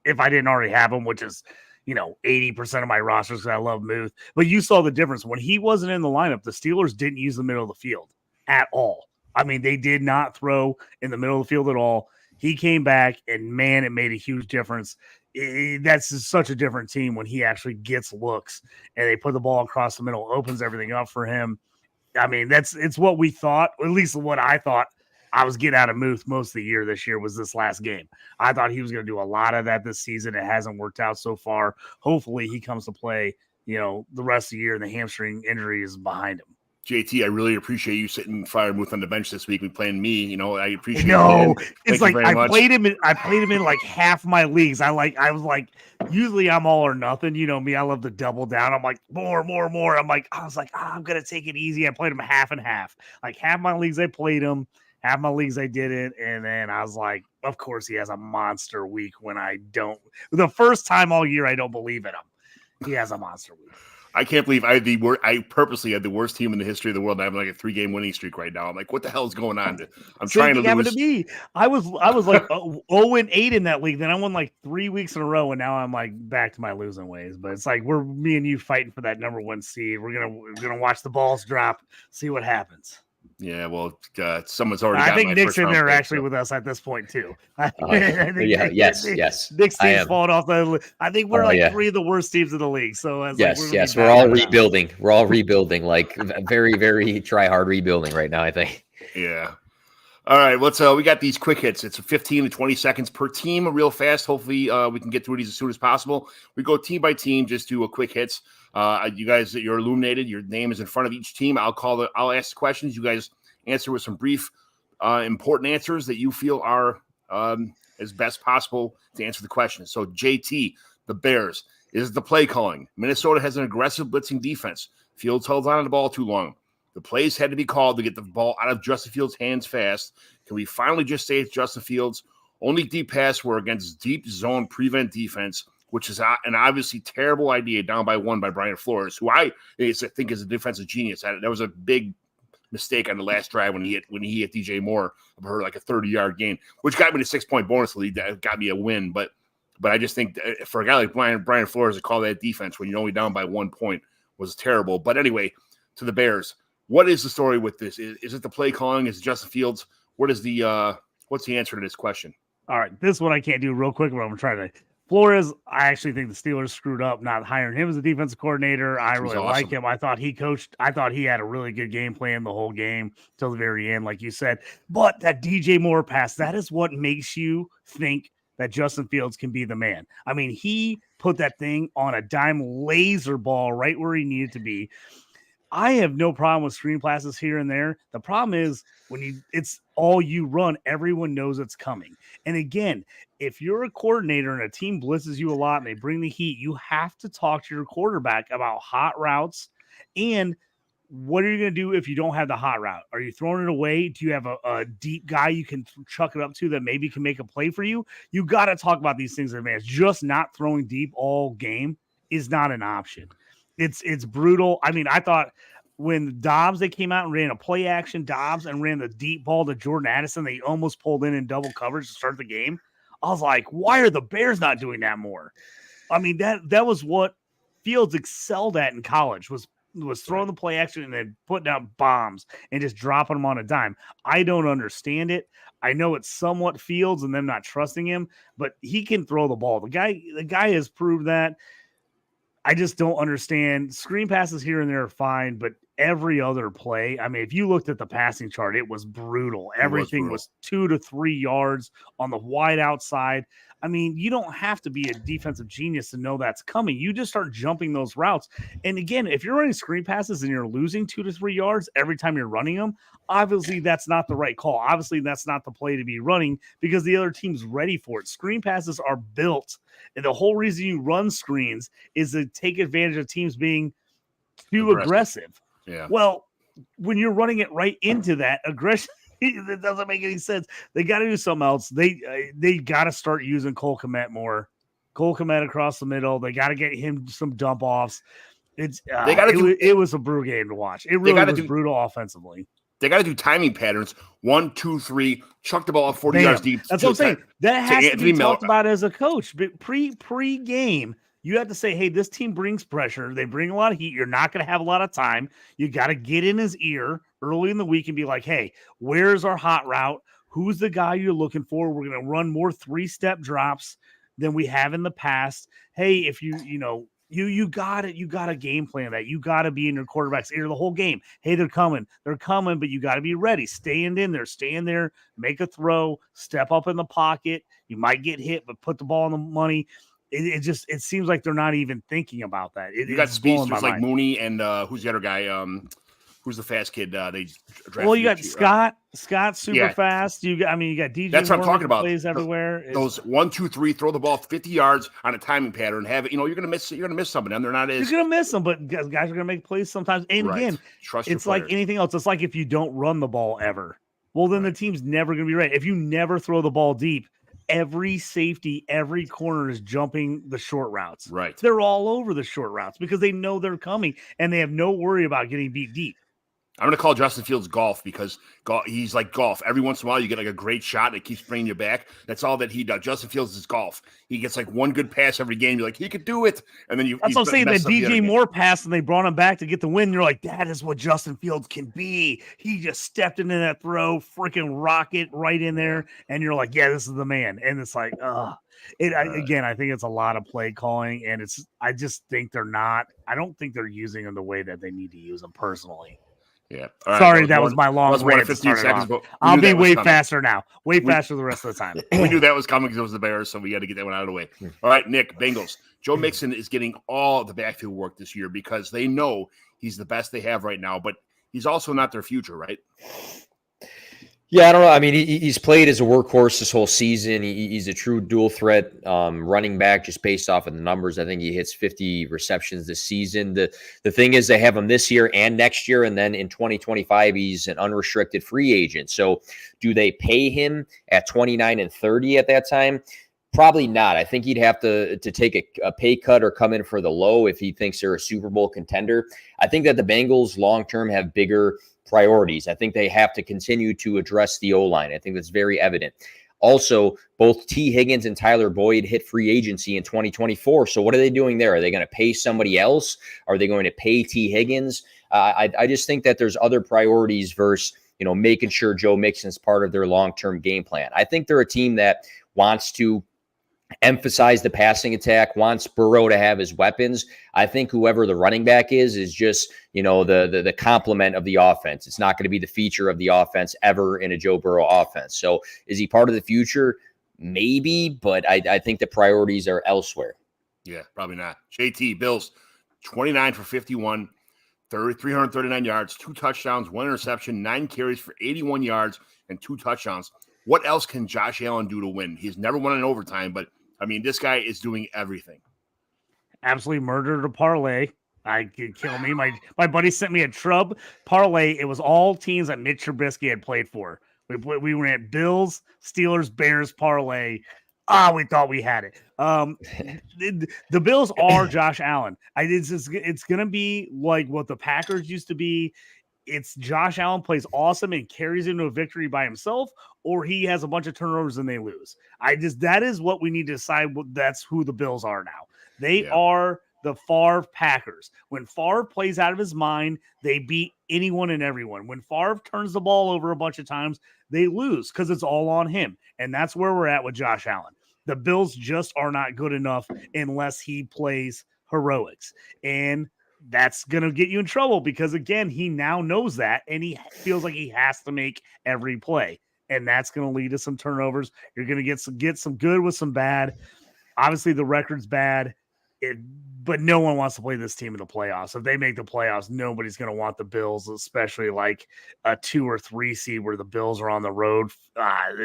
If I didn't already have him, which is 80% of my rosters, because I love Muth. But you saw the difference when he wasn't in the lineup. The Steelers didn't use the middle of the field at all. I mean, they did not throw in the middle of the field at all. He came back, and man, it made a huge difference. That's such a different team when he actually gets looks, and they put the ball across the middle, opens everything up for him. I mean, it's what we thought, or at least what I thought I was getting out of Muth most of the year this year was this last game. I thought he was going to do a lot of that this season. It hasn't worked out so far. Hopefully he comes to play, the rest of the year, and the hamstring injury is behind him. JT, I really appreciate you sitting Freiermuth on the bench this week and playing me. I appreciate it. No, it's like I played him in like half my leagues. I was like, usually I'm all or nothing. You know me, I love to double down. I'm like, more. I was like, I'm gonna take it easy. I played him half and half. Like half my leagues I played him, half my leagues I didn't. And then I was like, of course he has a monster week when I don't. The first time all year I don't believe in him. He has a monster week. I can't believe I purposely had the worst team in the history of the world. I have like a 3-game winning streak right now. I'm like, what the hell is going on? I'm trying to lose. To me. I was like 0-8 in that league. Then I won like 3 weeks in a row, and now I'm like back to my losing ways. But it's like me and you fighting for that number 1 seed. We're gonna watch the balls drop, see what happens. Yeah, well, someone's already. I think Nick's in there actually with us at this point too. Yes. Nick's team's falling off the. I think we're 3 of the worst teams in the league. So we're all rebuilding. We're all rebuilding, like very, very try hard rebuilding right now. I think. Yeah. All right, let's. We got these quick hits. It's 15 to 20 seconds per team, real fast. Hopefully, we can get through these as soon as possible. We go team by team, just do a quick hits. You guys, you're illuminated. Your name is in front of each team. I'll ask questions. You guys answer with some brief, important answers that you feel are as best possible to answer the question. So, JT, the Bears, is the play calling. Minnesota has an aggressive blitzing defense. Fields holds on to the ball too long. The plays had to be called to get the ball out of Justin Fields' hands fast. Can we finally just say it's Justin Fields' only deep pass were against deep zone prevent defense, which is an obviously terrible idea down by 1 by Brian Flores, who I think is a defensive genius. That was a big mistake on the last drive when he hit DJ Moore for like a 30-yard gain, which got me to 6-point bonus lead. That got me a win. But I just think for a guy like Brian Flores to call that defense when you're only down by 1 point was terrible. But anyway, to the Bears, what is the story with this? Is it the play calling? Is it Justin Fields? What's the answer to this question? All right, this one I can't do real quick, but I'm trying to. Flores, I actually think the Steelers screwed up not hiring him as a defensive coordinator. I really like him. I thought he had a really good game plan the whole game till the very end, like you said. But that DJ Moore pass, that is what makes you think that Justin Fields can be the man. I mean, he put that thing on a dime laser ball right where he needed to be. I have no problem with screen passes here and there. The problem is when it's all you run, everyone knows it's coming. And again, if you're a coordinator and a team blitzes you a lot and they bring the heat, you have to talk to your quarterback about hot routes and what are you going to do if you don't have the hot route? Are you throwing it away? Do you have a deep guy you can chuck it up to that maybe can make a play for you? You got to talk about these things in advance. Just not throwing deep all game is not an option. It's brutal. I mean, I thought when Dobbs, they came out and ran a play action Dobbs and ran the deep ball to Jordan Addison, they almost pulled in double coverage to start the game. I was like, why are the Bears not doing that more? I mean, that was what Fields excelled at in college, was was throwing the play action and then putting out bombs and just dropping them on a dime. I don't understand it. I know it's somewhat Fields and them not trusting him, but he can throw the ball. The guy has proved that. I just don't understand. Screen passes here and there are fine, but every other play, I mean, if you looked at the passing chart, it was brutal. Everything was 2 to 3 yards on the wide outside. I mean, you don't have to be a defensive genius to know that's coming. You just start jumping those routes. And again, if you're running screen passes and you're losing 2 to 3 yards every time you're running them, obviously that's not the right call. Obviously that's not the play to be running because the other team's ready for it. Screen passes are built. And the whole reason you run screens is to take advantage of teams being too aggressive. Yeah. Well, when you're running it right into that aggression, it doesn't make any sense. They got to do something else. They got to start using Cole Kmet more. Cole Kmet across the middle. They got to get him some dump offs. It was a brutal game to watch. It really was brutal offensively. They got to do timing patterns. 1, 2, 3. Chuck the ball 40 yards deep. That's what I'm saying. That has to be talked about as a coach. But pre-game, you have to say, hey, this team brings pressure. They bring a lot of heat. You're not going to have a lot of time. You got to get in his ear early in the week and be like, hey, where's our hot route? Who's the guy you're looking for? We're going to run more 3-step drops than we have in the past. Hey, if you got it. You got to game plan that. You got to be in your quarterback's ear the whole game. Hey, they're coming, but you got to be ready. Stay in there, make a throw, step up in the pocket. You might get hit, but put the ball on the money. It seems like they're not even thinking about that. You got speedsters like Mooney and who's the other guy? Who's the fast kid? They drafted. Well, you got Scott super fast. You got DJ. That's what I'm talking about. Plays everywhere. Those 1, 2, 3, throw the ball 50 yards on a timing pattern. Have it. You're gonna miss something, and they're not as. You're gonna miss them, but guys are gonna make plays sometimes. And again, it's like anything else. It's like if you don't run the ball ever, well, then the team's never gonna be ready. If you never throw the ball deep. Every safety, every corner is jumping the short routes. Right. They're all over the short routes because they know they're coming and they have no worry about getting beat deep. I'm going to call Justin Fields golf because he's like golf. Every once in a while, you get like a great shot and it keeps bringing you back. That's all that he does. Justin Fields is golf. He gets like one good pass every game. You're like, he could do it. And then that's what I'm saying. That DJ Moore pass and they brought him back to get the win. You're like, that is what Justin Fields can be. He just stepped into that throw, freaking rocket right in there. And you're like, yeah, this is the man. And it's like, again, I think it's a lot of play calling. And I just think I don't think they're using them the way that they need to use them personally. Yeah. All right, sorry, that was my long rant. 15 seconds. I'll be way faster now. Way faster the rest of the time. We knew that was coming because it was the Bears, so we had to get that one out of the way. All right, Nick, Bengals. Joe Mixon is getting all the backfield work this year because they know he's the best they have right now, but he's also not their future, right? Yeah, I don't know. I mean, he's played as a workhorse this whole season. He's a true dual threat running back just based off of the numbers. I think he hits 50 receptions this season. The thing is they have him this year and next year, and then in 2025, he's an unrestricted free agent. So do they pay him at 29 and 30 at that time? Probably not. I think he'd have to take a pay cut or come in for the low if he thinks they're a Super Bowl contender. I think that the Bengals long-term have bigger priorities. I think they have to continue to address the O-line. I think that's very evident. Also, both T. Higgins and Tyler Boyd hit free agency in 2024. So what are they doing there? Are they going to pay somebody else? Are they going to pay T. Higgins? I just think that there's other priorities versus, making sure Joe Mixon's part of their long-term game plan. I think they're a team that wants to emphasize the passing attack, wants Burrow to have his weapons. I think whoever the running back is just, the complement of the offense. It's not going to be the feature of the offense ever in a Joe Burrow offense. So is he part of the future? Maybe, but I think the priorities are elsewhere. Yeah, probably not. JT, Bills, 29 for 51, 339 yards, 2 touchdowns, 1 interception, 9 carries for 81 yards, and 2 touchdowns. What else can Josh Allen do to win? He's never won in overtime, but I mean, this guy is doing everything. Absolutely murdered a parlay. I could kill me. My buddy sent me a Trub parlay. It was all teams that Mitch Trubisky had played for. We ran Bills, Steelers, Bears parlay. We thought we had it. The Bills are Josh Allen. It's going to be like what the Packers used to be. It's Josh Allen plays awesome and carries into a victory by himself, or he has a bunch of turnovers and they lose. That is what we need to decide. That's who the Bills are now. They are the Favre Packers. When Favre plays out of his mind, they beat anyone and everyone. When Favre turns the ball over a bunch of times, they lose because it's all on him. And that's where we're at with Josh Allen. The Bills just are not good enough unless he plays heroics. And that's going to get you in trouble because, again, he now knows that, and he feels like he has to make every play. And that's going to lead to some turnovers. You're going to get some good with some bad. Obviously, the record's bad, but no one wants to play this team in the playoffs. If they make the playoffs, nobody's going to want the Bills, especially like a 2 or 3 seed where the Bills are on the road.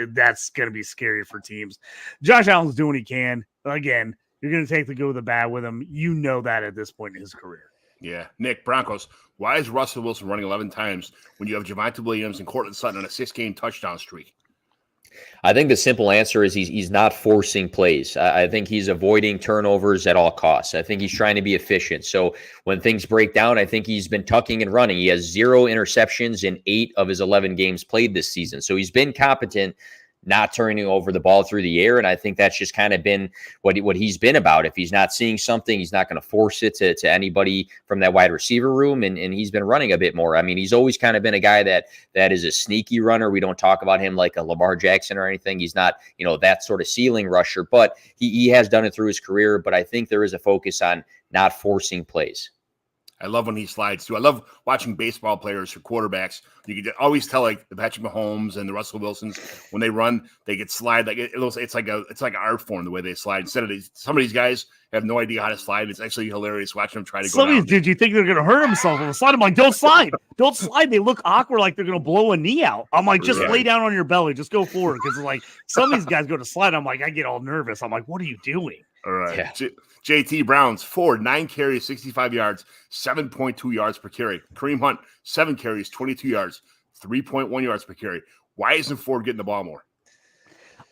That's going to be scary for teams. Josh Allen's doing what he can. Again, you're going to take the good with the bad with him. You know that at this point in his career. Yeah. Nick, Broncos, why is Russell Wilson running 11 times when you have Javonte Williams and Cortland Sutton on a 6-game touchdown streak? I think the simple answer is he's not forcing plays. I think he's avoiding turnovers at all costs. I think he's trying to be efficient. So when things break down, I think he's been tucking and running. He has 0 interceptions in 8 of his 11 games played this season. So he's been competent, not turning over the ball through the air. And I think that's just kind of been what he's been about. If he's not seeing something, he's not going to force it to anybody from that wide receiver room. And he's been running a bit more. I mean, he's always kind of been a guy that is a sneaky runner. We don't talk about him like a Lamar Jackson or anything. He's not, that sort of ceiling rusher, but he has done it through his career. But I think there is a focus on not forcing plays. I love when he slides too. I love watching baseball players or quarterbacks. You can always tell, like the Patrick Mahomes and the Russell Wilsons, when they run, they get slide like it's like an art form the way they slide. Instead of some of these guys have no idea how to slide. It's actually hilarious watching them try to go down. Some of these dudes, you think they're going to hurt themselves on the slide? I'm like, don't slide, don't slide. They look awkward, like they're going to blow a knee out. I'm like, just lay down on your belly, just go forward, because like some of these guys go to slide. I'm like, I get all nervous. I'm like, what are you doing? All right. Yeah. JT Browns, 9 carries, 65 yards, 7.2 yards per carry. Kareem Hunt, 7 carries, 22 yards, 3.1 yards per carry. Why isn't Ford getting the ball more?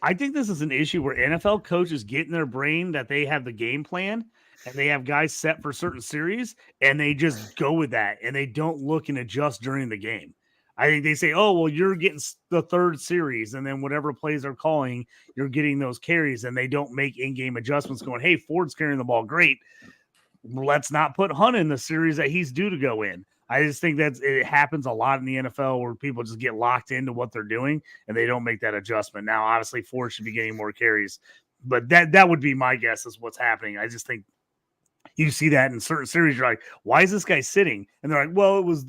I think this is an issue where NFL coaches get in their brain that they have the game plan and they have guys set for certain series and they just go with that and they don't look and adjust during the game. I think they say, oh, well, you're getting the 3rd series, and then whatever plays they're calling, you're getting those carries, and they don't make in-game adjustments going, hey, Ford's carrying the ball great. Let's not put Hunt in the series that he's due to go in. I just think that it happens a lot in the NFL where people just get locked into what they're doing, and they don't make that adjustment. Now, obviously, Ford should be getting more carries, but that would be my guess is what's happening. I just think you see that in certain series. You're like, why is this guy sitting? And they're like, well, it was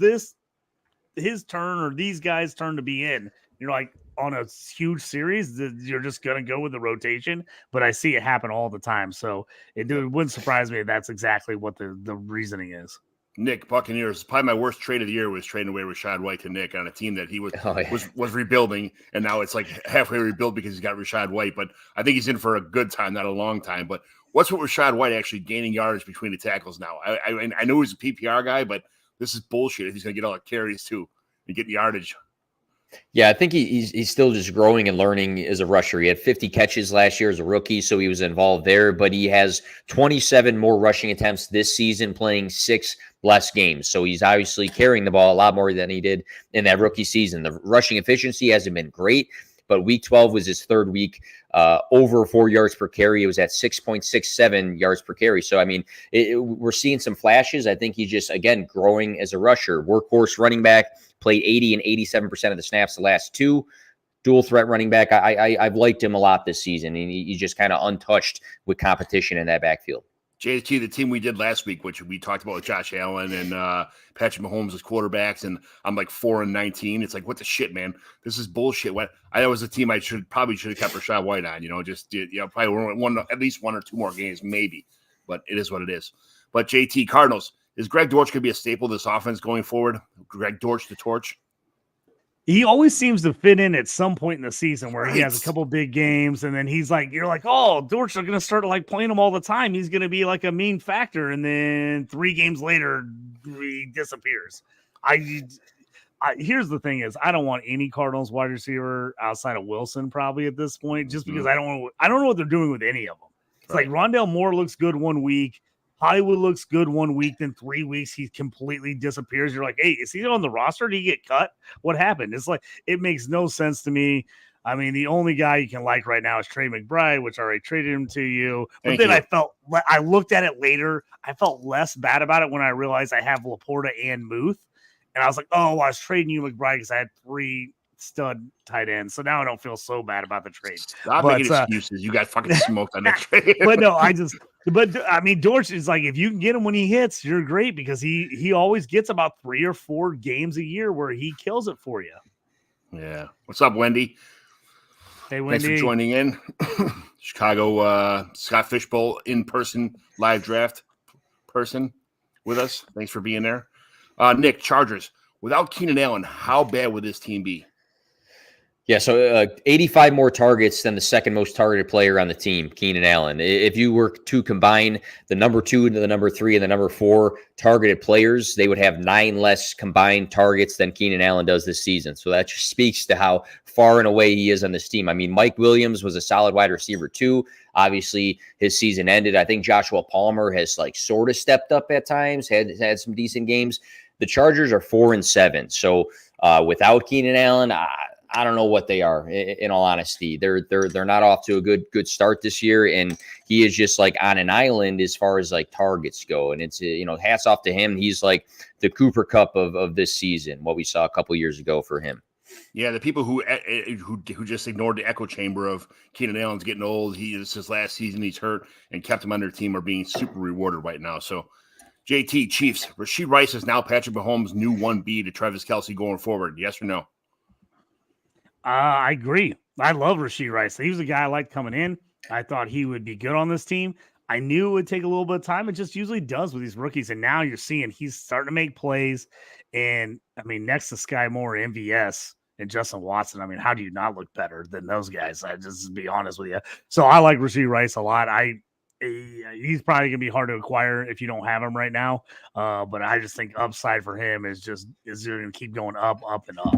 his turn or these guys' turn to be in. You're like, on a huge series, you're just going to go with the rotation, but I see it happen all the time. So it wouldn't surprise me if that's exactly what the reasoning is. Nick, Buccaneers, probably my worst trade of the year was trading away Rashad White to Nick on a team that he was rebuilding, and now it's like halfway rebuilt because he's got Rashad White, but I think he's in for a good time, not a long time. But what's with Rashad White actually gaining yards between the tackles now? I know he's a PPR guy, but this is bullshit if he's going to get all the carries too and get yardage. Yeah, I think he's still just growing and learning as a rusher. He had 50 catches last year as a rookie, so he was involved there. But he has 27 more rushing attempts this season, playing 6 less games. So he's obviously carrying the ball a lot more than he did in that rookie season. The rushing efficiency hasn't been great, but week 12 was his 3rd week over 4 yards per carry. It was at 6.67 yards per carry. So, I mean, we're seeing some flashes. I think he's just, again, growing as a rusher. Workhorse running back, played 80 and 87% of the snaps the last 2. Dual threat running back. I've liked him a lot this season. And he's just kind of untouched with competition in that backfield. JT, the team we did last week, which we talked about with Josh Allen and Patrick Mahomes as quarterbacks, and I'm like 4-19. It's like, what the shit, man? This is bullshit. I know it was a team I probably should have kept Rashad White on. Probably at least 1 or 2 more games, maybe. But it is what it is. But JT, Cardinals, is Greg Dortch going to be a staple of this offense going forward? Greg Dortch, the torch. He always seems to fit in at some point in the season where he has a couple big games, and then you're like, oh, Dortch are going to start like playing him all the time. He's going to be like a mean factor, and then 3 games later, he disappears. Here's the thing is, I don't want any Cardinals wide receiver outside of Wilson probably at this point, just because I don't know what they're doing with any of them. It's like Rondale Moore looks good 1 week. Hollywood looks good 1 week, then 3 weeks he completely disappears. You're like, hey, is he on the roster? Did he get cut? What happened? It's like, it makes no sense to me. I mean, the only guy you can like right now is Trey McBride, which I already traded him to you. But Thank then you. I looked at it later. I felt less bad about it when I realized I have Laporta and Muth. And I was like, oh, I was trading you McBride because I had 3 stud tight ends. So now I don't feel so bad about the trade. Stop But making excuses. You got fucking smoked on that trade. but no, I mean, Dortch is like, if you can get him when he hits, you're great because he always gets about 3 or 4 games a year where he kills it for you. Yeah. What's up, Wendy? Hey, Wendy. Thanks for joining in. Chicago Scott Fishbowl in-person live draft person with us. Thanks for being there. Nick, Chargers. Without Keenan Allen, how bad would this team be? Yeah, so 85 more targets than the second most targeted player on the team, Keenan Allen. If you were to combine the number 2 and the number 3 and the number 4 targeted players, they would have 9 less combined targets than Keenan Allen does this season. So that just speaks to how far and away he is on this team. I mean, Mike Williams was a solid wide receiver too. Obviously, his season ended. I think Joshua Palmer has like sort of stepped up at times, had some decent games. The Chargers are 4-7. So without Keenan Allen, I don't know what they are. In all honesty, they're not off to a good start this year, and he is just like on an island as far as like targets go. And it's hats off to him. He's like the Cooper Cup of this season, what we saw a couple years ago for him. Yeah, the people who just ignored the echo chamber of Keenan Allen's getting old. This is his last season. He's hurt and kept him on their team are being super rewarded right now. So, JT Chiefs, Rashee Rice is now Patrick Mahomes' new 1B to Travis Kelce going forward. Yes or no? I agree. I love Rashee Rice. He was a guy I liked coming in. I thought he would be good on this team. I knew it would take a little bit of time. It just usually does with these rookies. And now you're seeing he's starting to make plays. And I mean, next to Sky Moore, MVS, and Justin Watson, I mean, how do you not look better than those guys? I just be honest with you. So I like Rashee Rice a lot. He's probably gonna be hard to acquire if you don't have him right now. But I just think upside for him is going to keep going up and up.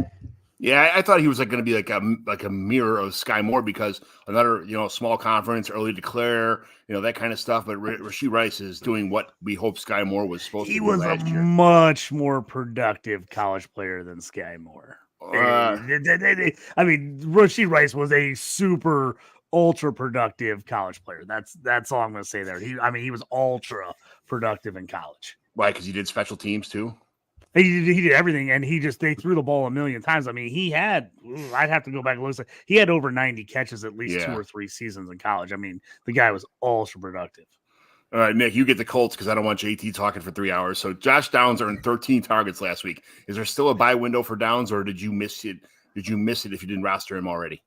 Yeah, I thought he was going to be like a mirror of Sky Moore because another small conference, early declare, that kind of stuff. But Rashee Rice is doing what we hope Sky Moore was supposed to do last year. He was a much more productive college player than Sky Moore. I mean, Rashee Rice was a super ultra productive college player. That's all I'm going to say there. He was ultra productive in college. Why? Because he did special teams too. He did everything, and they threw the ball a million times. I mean, I'd have to go back and look. He had over 90 catches at least 2 or 3 seasons in college. I mean, the guy was ultra productive. All right, Nick, you get the Colts because I don't want JT talking for 3 hours. So Josh Downs earned 13 targets last week. Is there still a buy window for Downs, or did you miss it? Did you miss it if you didn't roster him already?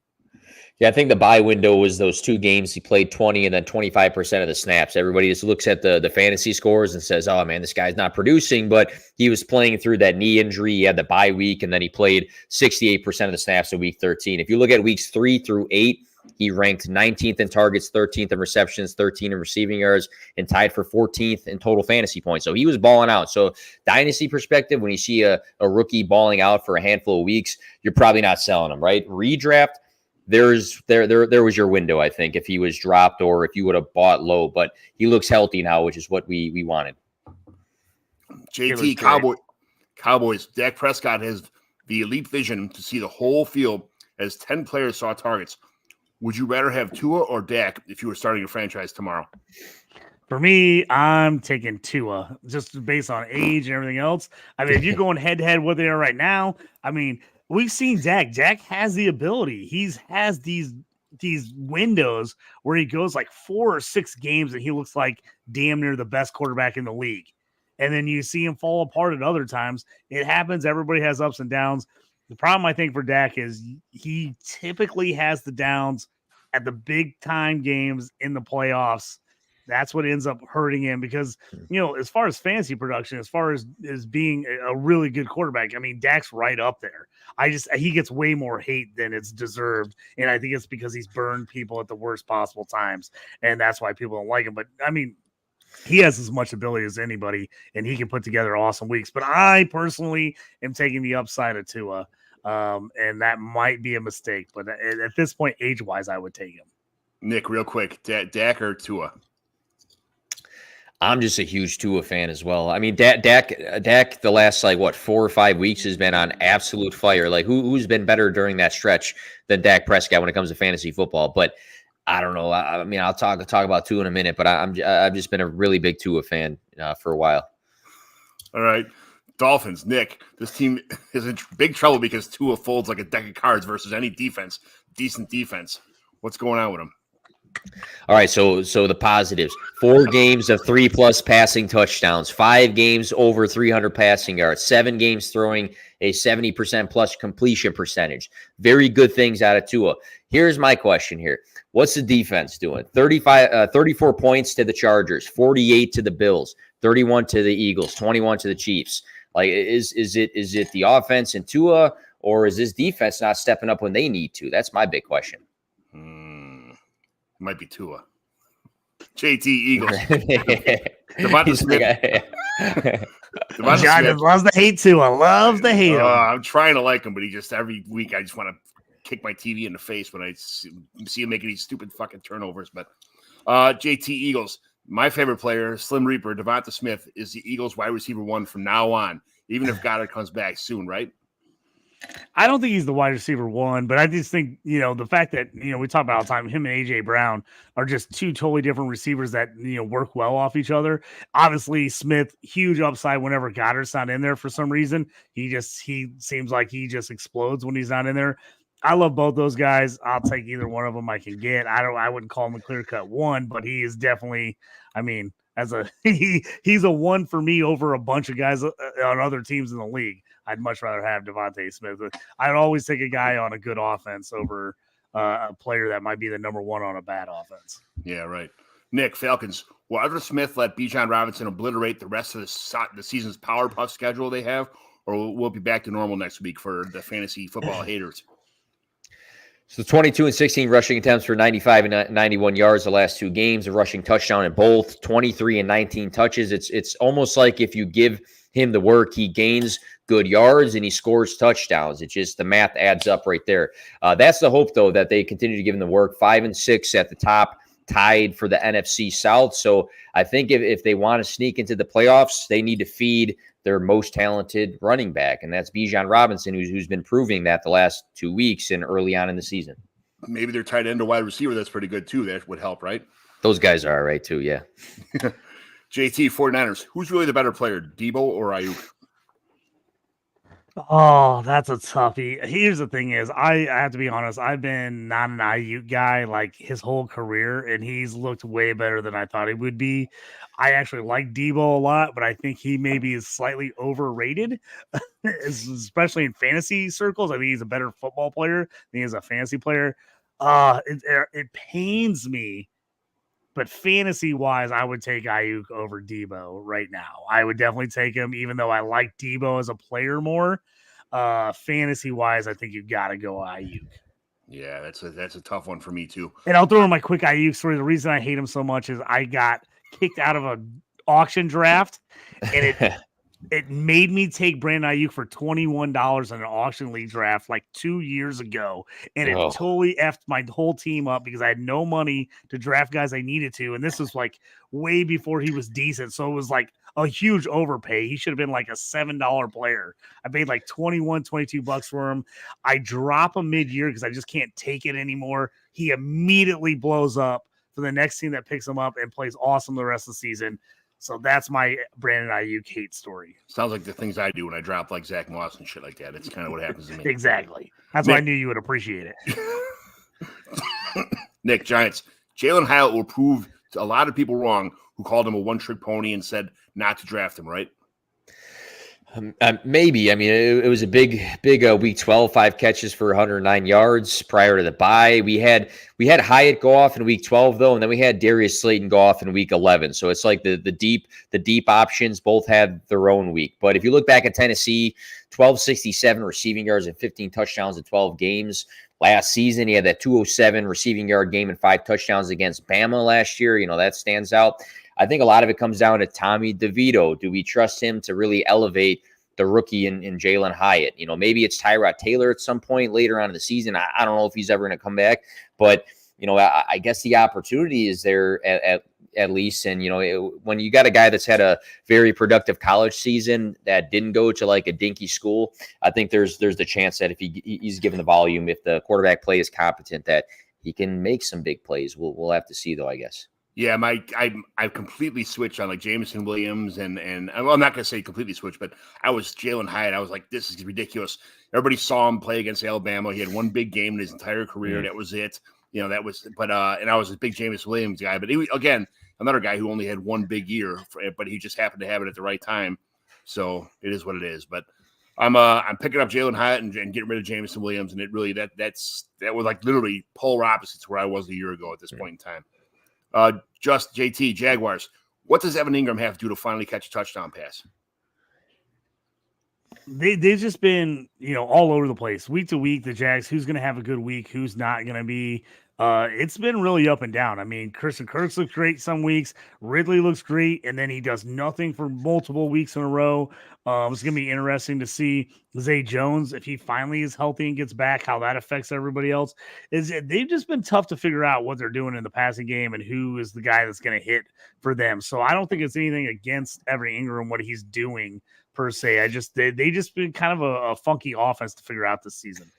Yeah, I think the buy window was those 2 games he played 20 and then 25% of the snaps. Everybody just looks at the fantasy scores and says, oh, man, this guy's not producing. But he was playing through that knee injury. He had the bye week, and then he played 68% of the snaps in week 13. If you look at weeks 3 through 8, he ranked 19th in targets, 13th in receptions, 13th in receiving yards, and tied for 14th in total fantasy points. So he was balling out. So dynasty perspective, when you see a rookie balling out for a handful of weeks, you're probably not selling him, right? Redraft, there was your window, I think, if he was dropped or if you would have bought low. But he looks healthy now, which is what we wanted. JT, Cowboys, Dak Prescott has the elite vision to see the whole field as 10 players saw targets. Would you rather have Tua or Dak if you were starting a franchise tomorrow? For me, I'm taking Tua just based on age and everything else. I mean, if you're going head-to-head what they are right now, I mean, we've seen Dak. Dak has the ability. He has these windows where he goes like 4 or 6 games and he looks like damn near the best quarterback in the league. And then you see him fall apart at other times. It happens. Everybody has ups and downs. The problem, I think, for Dak is he typically has the downs at the big-time games in the playoffs. That's what ends up hurting him because, as far as fantasy production, as far as being a really good quarterback, I mean, Dak's right up there. He gets way more hate than it's deserved. And I think it's because he's burned people at the worst possible times. And that's why people don't like him. But, I mean, he has as much ability as anybody, and he can put together awesome weeks. But I personally am taking the upside of Tua, and that might be a mistake. But at this point, age-wise, I would take him. Nick, real quick, Dak or Tua? I'm just a huge Tua fan as well. I mean, Dak, the last 4 or 5 weeks has been on absolute fire. Like, who's been better during that stretch than Dak Prescott when it comes to fantasy football? But I don't know. I mean, I'll talk about Tua in a minute, but I've just been a really big Tua fan for a while. All right, Dolphins. Nick, this team is in big trouble because Tua folds like a deck of cards versus any decent defense. What's going on with him? All right, so the positives: 4 games of 3+ passing touchdowns, 5 games over 300 passing yards, 7 games throwing a 70% plus completion percentage. Very good things out of Tua. Here's my question here: what's the defense doing? 34 points to the Chargers, 48 to the Bills, 31 to the Eagles, 21 to the Chiefs. Like, is it the offense and Tua, or is this defense not stepping up when they need to? That's my big question. Might be Tua. JT Eagles. Devonta Smith. John just loves to hate Tua. Loves to hate him. I'm trying to like him, but every week I just want to kick my TV in the face when I see him making these stupid fucking turnovers. But JT Eagles, my favorite player, Slim Reaper, Devonta Smith, is the Eagles wide receiver 1 from now on, even if Goddard comes back soon, right? I don't think he's the wide receiver 1, but I just think, the fact that, we talk about all the time, him and A.J. Brown are just 2 totally different receivers that, work well off each other. Obviously, Smith, huge upside whenever Goddard's not in there for some reason. He seems like he just explodes when he's not in there. I love both those guys. I'll take either one of them I can get. I wouldn't call him a clear-cut 1, but he is definitely, he's a 1 for me over a bunch of guys on other teams in the league. I'd much rather have Devonta Smith. I'd always take a guy on a good offense over a player that might be the number 1 on a bad offense. Yeah, right. Nick, Falcons. Will Arthur Smith let Bijan Robinson obliterate the rest of the season's power puff schedule they have, or will it be back to normal next week for the fantasy football haters? So 22 and 16 rushing attempts for 95 and 91 yards the last 2 games, a rushing touchdown in both, 23 and 19 touches. It's almost like if you give him the work, he gains good yards and he scores touchdowns. It's just the math adds up right there. That's the hope, though, that they continue to give him the work. 5 and 6 at the top, tied for the NFC South. So I think if they want to sneak into the playoffs, they need to feed their most talented running back, and that's Bijan Robinson, who's been proving that the last 2 weeks and early on in the season. Maybe their tight end or wide receiver that's pretty good too. That would help, right? Those guys are all right too, yeah. JT, 49ers. Who's really the better player, Debo or Ayuk? Oh, that's a toughie. Here's the thing is, I have to be honest, I've been not an Ayuk guy like his whole career, and he's looked way better than I thought he would be. I actually like Debo a lot, but I think he maybe is slightly overrated, especially in fantasy circles. I think he's a better football player than he is a fantasy player. It pains me, but fantasy-wise, I would take Ayuk over Debo right now. I would definitely take him, even though I like Debo as a player more. Fantasy-wise, I think you got to go Ayuk. Yeah, that's a tough one for me too. And I'll throw in my quick Ayuk story. The reason I hate him so much is I got kicked out of an auction draft, and it made me take Brandon Ayuk for $21 in an auction league draft like 2 years ago. And it totally effed my whole team up because I had no money to draft guys I needed to. And this was like way before he was decent. So it was like a huge overpay. He should have been like a $7 player. I paid like $22 for him. I drop him mid-year because I just can't take it anymore. He immediately blows up for the next team that picks him up and plays awesome the rest of the season. So that's my Brandon Ayuk hate story. Sounds like the things I do when I drop like Zach Moss and shit like that. It's kind of what happens to me. Exactly. That's why I knew you would appreciate it. Nick, Giants. Jalen Hyatt will prove a lot of people wrong who called him a one-trick pony and said not to draft him, right? Maybe. I mean, it was a big week 12, 5 catches for 109 yards prior to the bye. We had Hyatt go off in week 12 though, and then we had Darius Slayton go off in week 11. So it's like the deep options both had their own week. But if you look back at Tennessee, 1267 receiving yards and 15 touchdowns in 12 games last season. He had that 207 receiving yard game and 5 touchdowns against Bama last year. That stands out. I think a lot of it comes down to Tommy DeVito. Do we trust him to really elevate the rookie in Jalen Hyatt? Maybe it's Tyrod Taylor at some point later on in the season. I don't know if he's ever going to come back, but I guess the opportunity is there at at least. And, when you got a guy that's had a very productive college season that didn't go to like a dinky school, I think there's the chance that if he's given the volume, if the quarterback play is competent, that he can make some big plays. We'll have to see, though, I guess. Yeah, I've completely switched on like Jameson Williams and well, I'm not gonna say completely switched, but I was Jalen Hyatt. I was like, this is ridiculous. Everybody saw him play against Alabama. He had one big game in his entire career. That was it. And I was a big Jameson Williams guy, but he, again, another guy who only had one big year, but he just happened to have it at the right time. So it is what it is. But I'm picking up Jalen Hyatt and getting rid of Jameson Williams, and it really that was like literally polar opposites where I was a year ago at this point in time. Just JT Jaguars. What does Evan Ingram have to do to finally catch a touchdown pass? They've just been, all over the place week to week. The Jags, who's going to have a good week, who's not going to be. It's been really up and down. I mean, Christian Kirk looks great some weeks. Ridley looks great, and then he does nothing for multiple weeks in a row. It's going to be interesting to see Zay Jones, if he finally is healthy and gets back, how that affects everybody else. They've just been tough to figure out what they're doing in the passing game and who is the guy that's going to hit for them. So I don't think it's anything against Evan Ingram, what he's doing per se. They just been kind of a funky offense to figure out this season.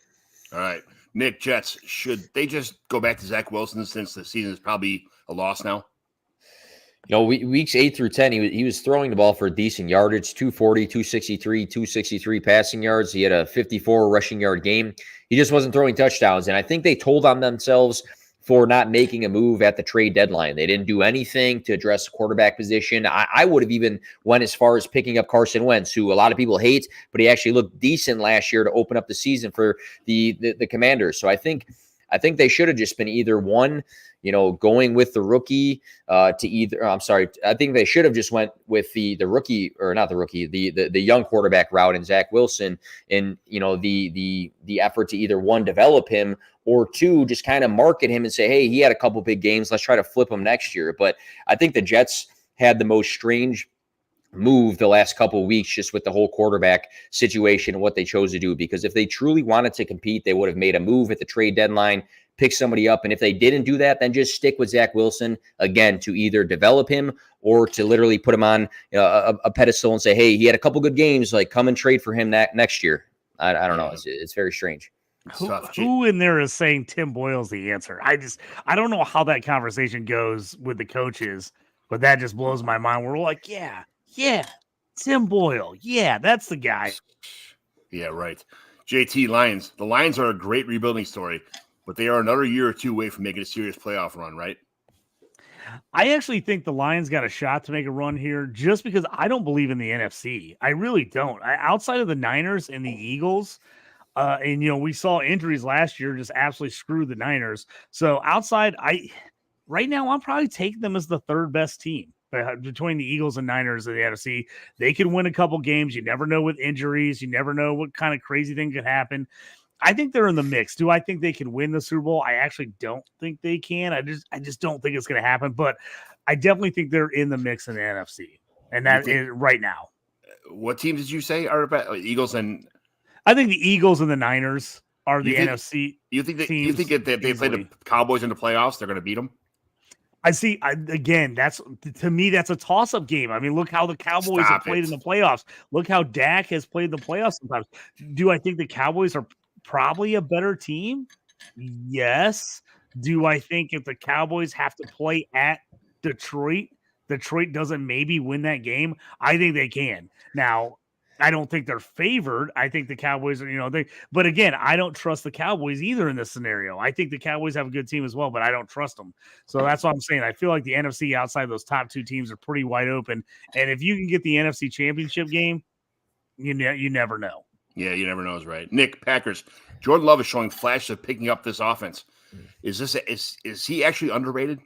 All right. Nick, Jets, should they just go back to Zach Wilson since the season is probably a loss now? Weeks 8 through 10, he was throwing the ball for decent yardage, 240, 263 passing yards. He had a 54 rushing yard game. He just wasn't throwing touchdowns. And I think they told on themselves for not making a move at the trade deadline. They didn't do anything to address the quarterback position. I would have even went as far as picking up Carson Wentz, who a lot of people hate, but he actually looked decent last year to open up the season for the Commanders. So I think they should have just been either one, going with the rookie I think they should have just went with the rookie, or not the rookie, the young quarterback route in Zach Wilson, and the effort to either one, develop him, or two, just kind of market him and say, hey, he had a couple big games, let's try to flip him next year. But I think the Jets had the most strange move the last couple of weeks, just with the whole quarterback situation and what they chose to do. Because if they truly wanted to compete, they would have made a move at the trade deadline, pick somebody up. And if they didn't do that, then just stick with Zach Wilson again, to either develop him or to literally put him on a pedestal and say, hey, he had a couple good games, like come and trade for him next year. I don't know. It's very strange. Who in there is saying Tim Boyle's the answer? I don't know how that conversation goes with the coaches, but that just blows my mind. We're like, yeah, Tim Boyle. Yeah, that's the guy. Yeah, right. JT, Lions. The Lions are a great rebuilding story, but they are another year or two away from making a serious playoff run, right? I actually think the Lions got a shot to make a run here just because I don't believe in the NFC. I really don't. Outside of the Niners and the Eagles, and we saw injuries last year just absolutely screw the Niners. So outside, right now I'm probably taking them as the third best team between the Eagles and Niners of the NFC. They could win a couple games. You never know with injuries. You never know what kind of crazy thing could happen. I think they're in the mix. Do I think they can win the Super Bowl? I actually don't think they can. I just don't think it's going to happen. But I definitely think they're in the mix in the NFC, and that is right now. What teams did you say are about Eagles and? I think the Eagles and the Niners are the NFC. You think if they play the Cowboys in the playoffs, they're going to beat them? Again, to me, that's a toss-up game. I mean, look how the Cowboys have played in the playoffs. Look how Dak has played the playoffs sometimes. Do I think the Cowboys are probably a better team? Yes. Do I think if the Cowboys have to play at Detroit doesn't maybe win that game? I think they can. Now, I don't think they're favored. I think the Cowboys are, but again, I don't trust the Cowboys either in this scenario. I think the Cowboys have a good team as well, but I don't trust them. So that's what I'm saying. I feel like the NFC outside those top two teams are pretty wide open. And if you can get the NFC Championship game, you never know. Yeah, you never know is right. Nick, Packers. Jordan Love is showing flashes of picking up this offense. Is he actually underrated?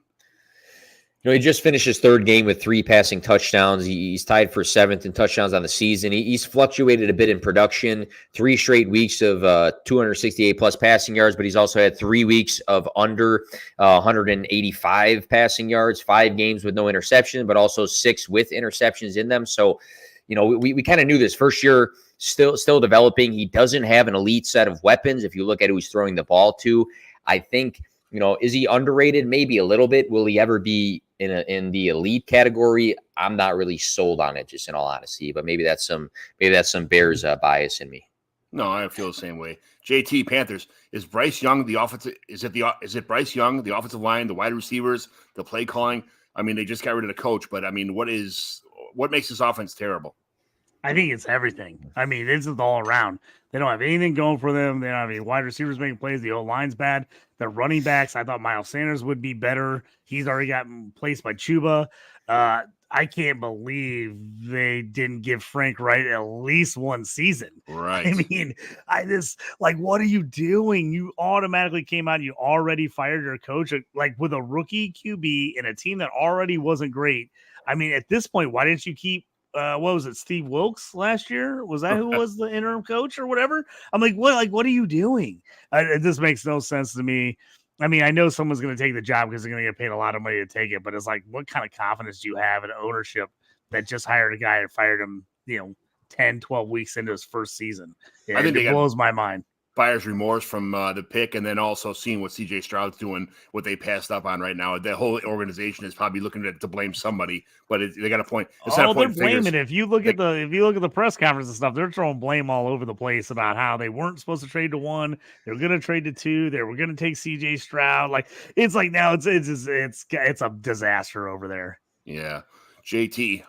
He just finished his third game with 3 passing touchdowns. He's tied for 7th in touchdowns on the season. He's fluctuated a bit in production, 3 straight weeks of 268 plus passing yards, but he's also had 3 weeks of under 185 passing yards, 5 games with no interception, but also 6 with interceptions in them. So, we kind of knew this first year, still developing. He doesn't have an elite set of weapons. If you look at who he's throwing the ball to, I think, is he underrated? Maybe a little bit. Will he ever be in the elite category, I'm not really sold on it, just in all honesty. But maybe that's some Bears bias in me. No, I feel the same way. JT Panthers, is Bryce Young the offensive? Is it Bryce Young, the offensive line, the wide receivers, the play calling? I mean, they just got rid of the coach, but I mean, what makes this offense terrible? I think it's everything. I mean, it's all around. They don't have anything going for them. They don't have any wide receivers making plays. The O-line's bad. The running backs, I thought Miles Sanders would be better. He's already gotten placed by Chuba. I can't believe they didn't give Frank Wright at least one season. Right. I mean, what are you doing? You automatically came out. You already fired your coach, like with a rookie QB and a team that already wasn't great. I mean, at this point, why didn't you keep what was it, Steve Wilkes last year? Was that who was the interim coach or whatever? I'm like, what are you doing? This makes no sense to me. I mean, I know someone's going to take the job because they're going to get paid a lot of money to take it, but it's like, what kind of confidence do you have in ownership that just hired a guy and fired him, 10, 12 weeks into his first season? Yeah, I think it blows my mind. Buyer's remorse from the pick, and then also seeing what CJ Stroud's doing, what they passed up on right now. The whole organization is probably looking to blame somebody, but they got a point. They're blaming. If you look at the press conference and stuff, they're throwing blame all over the place about how they weren't supposed to trade to 1, they were going to trade to 2, they were going to take CJ Stroud. Like it's like now it's a disaster over there. Yeah, JT.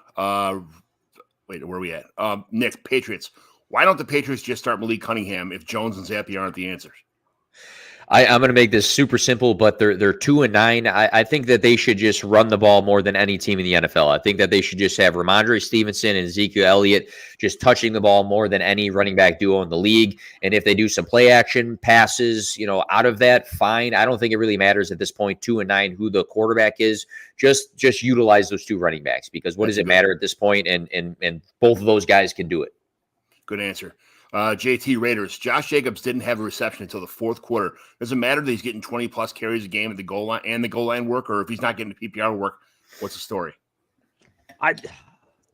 Wait, where are we at? Nick, Patriots. Why don't the Patriots just start Malik Cunningham if Jones and Zappe aren't the answers? I'm going to make this super simple, but they're 2-9. I think that they should just run the ball more than any team in the NFL. I think that they should just have Ramondre Stevenson and Ezekiel Elliott just touching the ball more than any running back duo in the league. And if they do some play action passes, out of that, fine. I don't think it really matters at this point, 2-9, who the quarterback is. Just utilize those 2 running backs, because what does it matter at this point? And both of those guys can do it. Good answer. JT Raiders. Josh Jacobs didn't have a reception until the fourth quarter. Does it matter that he's getting 20-plus carries a game at the goal line and the goal line work, or if he's not getting the PPR work, what's the story?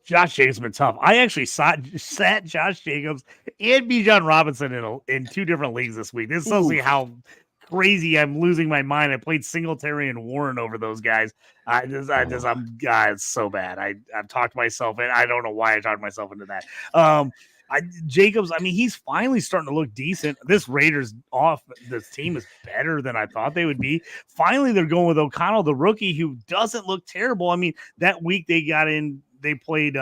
Josh Jacobs has been tough. I actually sat Josh Jacobs and Bijan Robinson in 2 different leagues this week. This tells me how crazy I'm losing my mind. I played Singletary and Warren over those guys. It's so bad. I've talked myself in. I don't know why I talked myself into that. Jacobs, I mean, he's finally starting to look decent. This this team is better than I thought they would be. Finally, they're going with O'Connell, the rookie, who doesn't look terrible. I mean, that week they played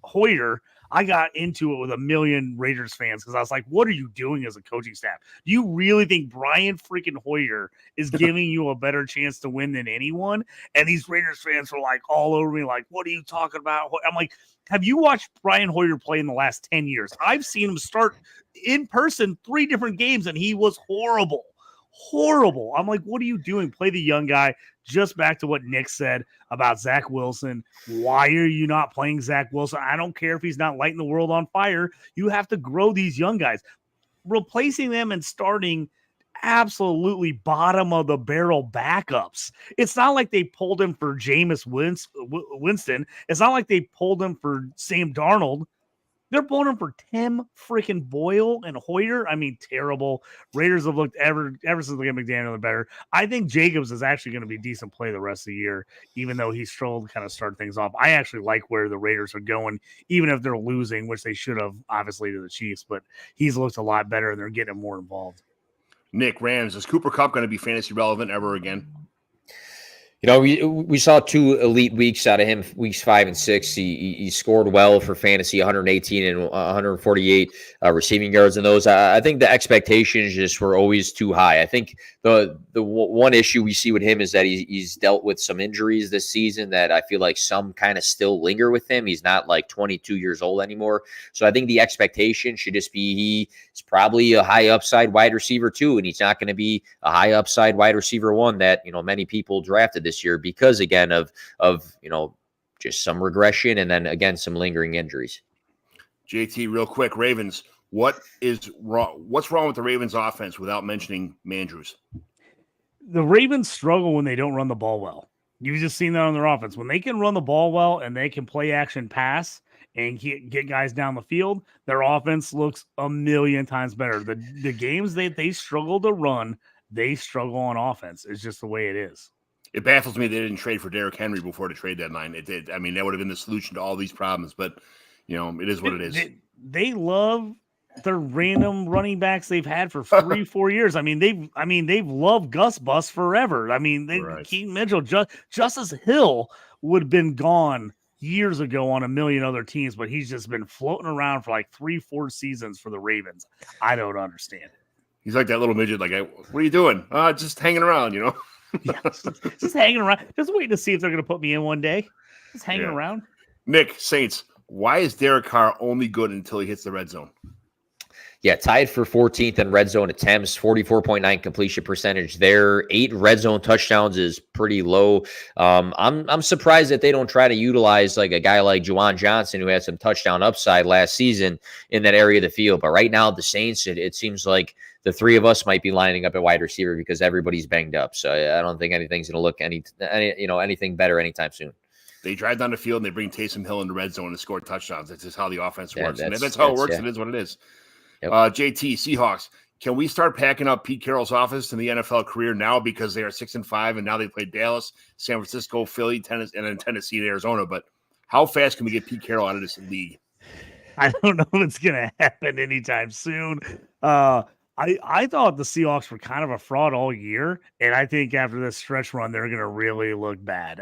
Hoyer. I got into it with a million Raiders fans because I was like, what are you doing as a coaching staff? Do you really think Brian freaking Hoyer is giving you a better chance to win than anyone? And these Raiders fans were like all over me, like, what are you talking about? I'm like, have you watched Brian Hoyer play in the last 10 years? I've seen him start in person 3 different games, and he was horrible. I'm like, what are you doing? Play the young guy. Just back to what Nick said about Zach Wilson. Why are you not playing Zach Wilson? I don't care if he's not lighting the world on fire. You have to grow these young guys. Replacing them and starting absolutely bottom of the barrel backups. It's not like they pulled him for Jameis Winston. It's not like they pulled him for Sam Darnold. They're pulling him for Tim freaking Boyle and Hoyer. I mean, terrible. Raiders have looked ever since they got McDaniel the better. I think Jacobs is actually going to be a decent play the rest of the year, even though he struggled to kind of start things off. I actually like where the Raiders are going, even if they're losing, which they should have, obviously, to the Chiefs. But he's looked a lot better, and they're getting him more involved. Nick, Rams, is Cooper Kupp going to be fantasy relevant ever again? We saw 2 elite weeks out of him, weeks 5 and 6. He scored well for fantasy, 118 and 148 receiving yards in those. I think the expectations just were always too high. I think the one issue we see with him is that he's dealt with some injuries this season that I feel like some kind of still linger with him. He's not like 22 years old anymore. So I think the expectation should just be he's probably a high upside wide receiver 2, and he's not going to be a high upside wide receiver 1 that, many people drafted this year because, again, of just some regression and then, again, some lingering injuries. JT, real quick, Ravens, what's wrong with the Ravens offense without mentioning Mandrews? The Ravens struggle when they don't run the ball well. You've just seen that on their offense. When they can run the ball well and they can play action pass and get guys down the field, their offense looks a million times better. The games that they struggle to run, they struggle on offense. It's just the way it is. It baffles me they didn't trade for Derrick Henry before the trade deadline. It did. I mean, that would have been the solution to all these problems. But it is what it is. They love their random running backs they've had for 3-4 years. They've loved Gus Bus forever. Keaton Mitchell, Justice Hill would have been gone years ago on a million other teams, but he's just been floating around for like 3-4 seasons for the Ravens. I don't understand it. He's like that little midget. Like, what are you doing? Just hanging around, Yeah, just hanging around, just waiting to see if they're going to put me in one day. Just hanging around. Nick, Saints, why is Derek Carr only good until he hits the red zone? Yeah, tied for 14th in red zone attempts, 44.9 completion percentage there. 8 red zone touchdowns is pretty low. I'm surprised that they don't try to utilize like a guy like Juwan Johnson, who had some touchdown upside last season in that area of the field. But right now, the Saints, it seems like the three of us might be lining up at wide receiver because everybody's banged up. So I don't think anything's going to look anything better anytime soon. They drive down the field and they bring Taysom Hill in the red zone and score touchdowns. That's just how the offense works. And that's how it works. Yeah. It is what it is. Yep. JT, Seahawks, can we start packing up Pete Carroll's office in the NFL career now because they are 6-5 and now they play Dallas, San Francisco, Philly, Tennessee, and then Tennessee and Arizona? But how fast can we get Pete Carroll out of this league? I don't know if it's going to happen anytime soon. I thought the Seahawks were kind of a fraud all year, and I think after this stretch run, they're going to really look bad.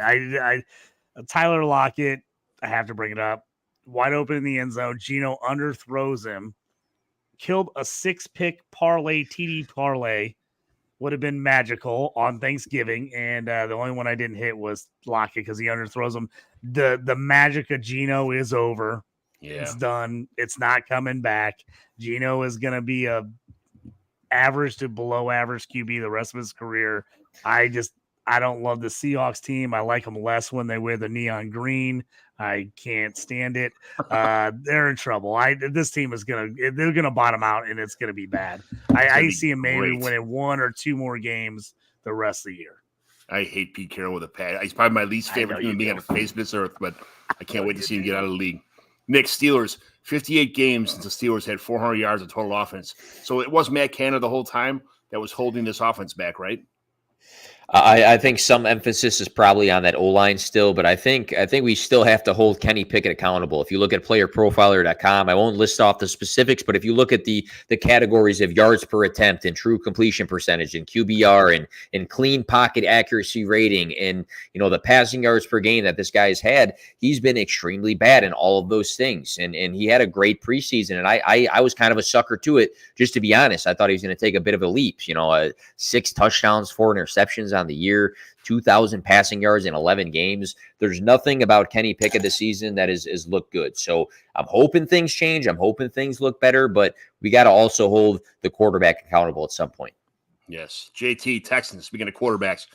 Tyler Lockett, I have to bring it up, wide open in the end zone. Geno underthrows him. Killed a 6-pick parlay, TD parlay, would have been magical on Thanksgiving. And the only one I didn't hit was Lockett because he underthrows him. The magic of Geno is over. Yeah. It's done. It's not coming back. Geno is going to be a average to below average QB the rest of his career. I don't love the Seahawks team. I like them less when they wear the neon green. I can't stand it. They're in trouble. This team they're gonna bottom out, and it's gonna be bad. I see him maybe winning 1 or 2 more games the rest of the year. I hate Pete Carroll with a pad. He's probably my least favorite human being on the face of this earth, but I can't wait to see him get out of the league. Nick, Steelers, 58 games since the Steelers had 400 yards of total offense. So it was Matt Canada the whole time that was holding this offense back, right? I think some emphasis is probably on that O-line still, but I think we still have to hold Kenny Pickett accountable. If you look at playerprofiler.com, I won't list off the specifics, but if you look at the categories of yards per attempt and true completion percentage and QBR and clean pocket accuracy rating and the passing yards per game that this guy's had, he's been extremely bad in all of those things. And he had a great preseason, and I was kind of a sucker to it, just to be honest. I thought he was going to take a bit of a leap. 6 touchdowns, 4 interceptions on the year, 2,000 passing yards in 11 games. There's nothing about Kenny Pickett this season that is looked good. So I'm hoping things change. I'm hoping things look better, but we got to also hold the quarterback accountable at some point. Yes. JT, Texans, speaking of quarterbacks,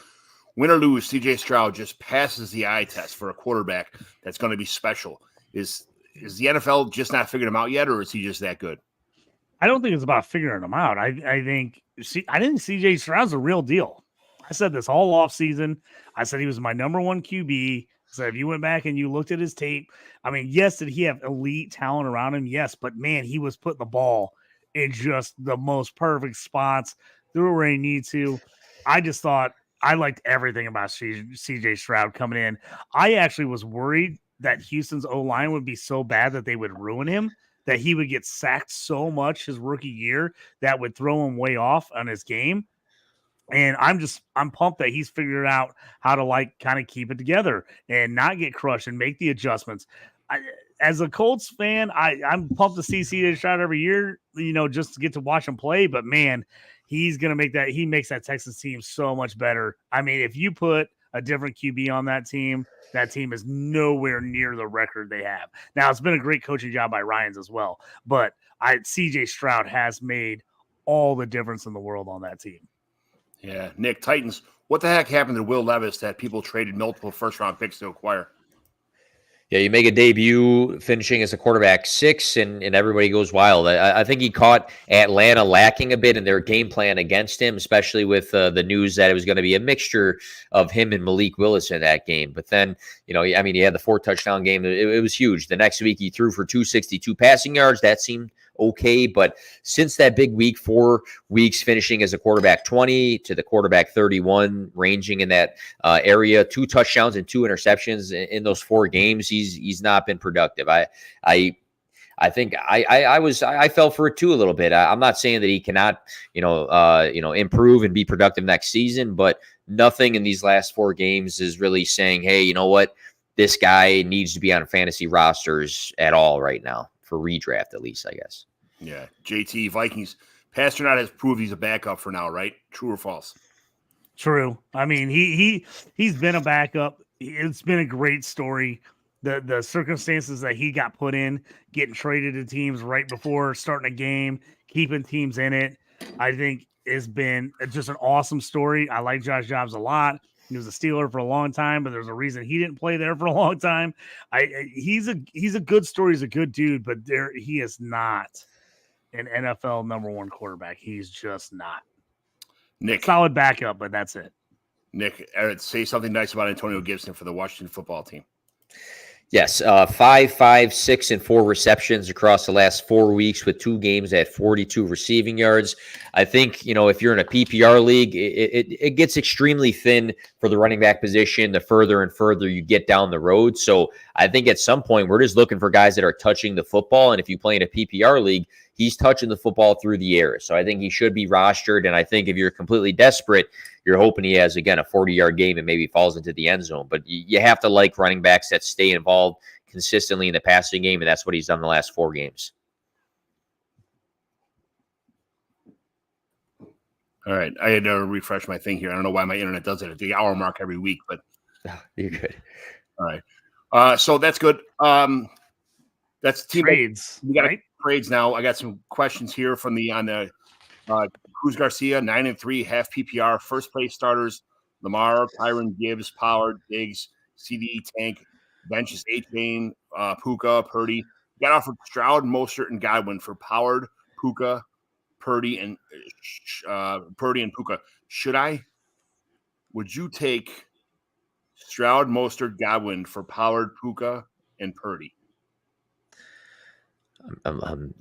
win or lose, CJ Stroud just passes the eye test for a quarterback that's going to be special. Is the NFL just not figuring him out yet, or is he just that good? I don't think it's about figuring him out. I think CJ Stroud's a real deal. I said this all off season. I said he was my number 1 QB. I said if you went back and you looked at his tape, yes, did he have elite talent around him? Yes, but man, he was putting the ball in just the most perfect spots, through where he needs to. I just thought I liked everything about CJ Stroud coming in. I actually was worried that Houston's O-line would be so bad that they would ruin him, that he would get sacked so much his rookie year that would throw him way off on his game. And I'm pumped that he's figured out how to kind of keep it together and not get crushed and make the adjustments. As a Colts fan, I'm pumped to see CJ Stroud every year, just to get to watch him play. But man, he's going to he makes that Texas team so much better. If you put a different QB on that team is nowhere near the record they have. Now, it's been a great coaching job by Ryans as well, but CJ Stroud has made all the difference in the world on that team. Yeah, Nick, Titans, what the heck happened to Will Levis that people traded multiple first-round picks to acquire? Yeah, you make a debut finishing as a quarterback 6, and everybody goes wild. I think he caught Atlanta lacking a bit in their game plan against him, especially with the news that it was going to be a mixture of him and Malik Willis in that game. But then, he had the 4-touchdown game. It was huge. The next week, he threw for 262 passing yards. That seemed okay. But since that big week, 4 weeks finishing as a quarterback 20 to the quarterback 31, ranging in that area, 2 touchdowns and 2 interceptions in those 4 games, he's not been productive. I think I fell for it too a little bit. I'm not saying that he cannot, improve and be productive next season, but nothing in these last 4 games is really saying, hey, you know what, this guy needs to be on fantasy rosters at all right now for redraft, at least, I guess. Yeah, JT Vikings. Pasternak has proved he's a backup for now, right? True or false? True. I mean, he's been a backup. It's been a great story. The circumstances that he got put in, getting traded to teams right before starting a game, keeping teams in it, I think has been just an awesome story. I like Josh Jacobs a lot. He was a Steeler for a long time, but there's a reason he didn't play there for a long time. He's a good story. He's a good dude, but he is not an NFL #1 quarterback. He's just not. Nick, solid backup, but that's it. Nick, say something nice about Antonio Gibson for the Washington football team. Yes, 5, 6, and 4 receptions across the last 4 weeks with 2 games at 42 receiving yards. I think, if you're in a PPR league, it gets extremely thin for the running back position the further and further you get down the road. So I think at some point we're just looking for guys that are touching the football. And if you play in a PPR league, he's touching the football through the air. So I think he should be rostered. And I think if you're completely desperate, you're hoping he has, again, a 40-yard game and maybe falls into the end zone. But you have to like running backs that stay involved consistently in the passing game, and that's what he's done the last 4 games. All right. I had to refresh my thing here. I don't know why my internet does it at the hour mark every week, but you're good. All right. So that's good. That's team trades. We got trades now. I got some questions here from Cruz Garcia, 9-3, half PPR, first place starters: Lamar, Tyron, Gibbs, Pollard, Diggs, CD, Tank, benches A-Chain, Puka, Purdy. Got offered Stroud, Mostert, and Godwin for Pollard, Puka, Purdy, and Puka. Would you take Stroud, Mostert, Godwin for Pollard, Puka, and Purdy? I'm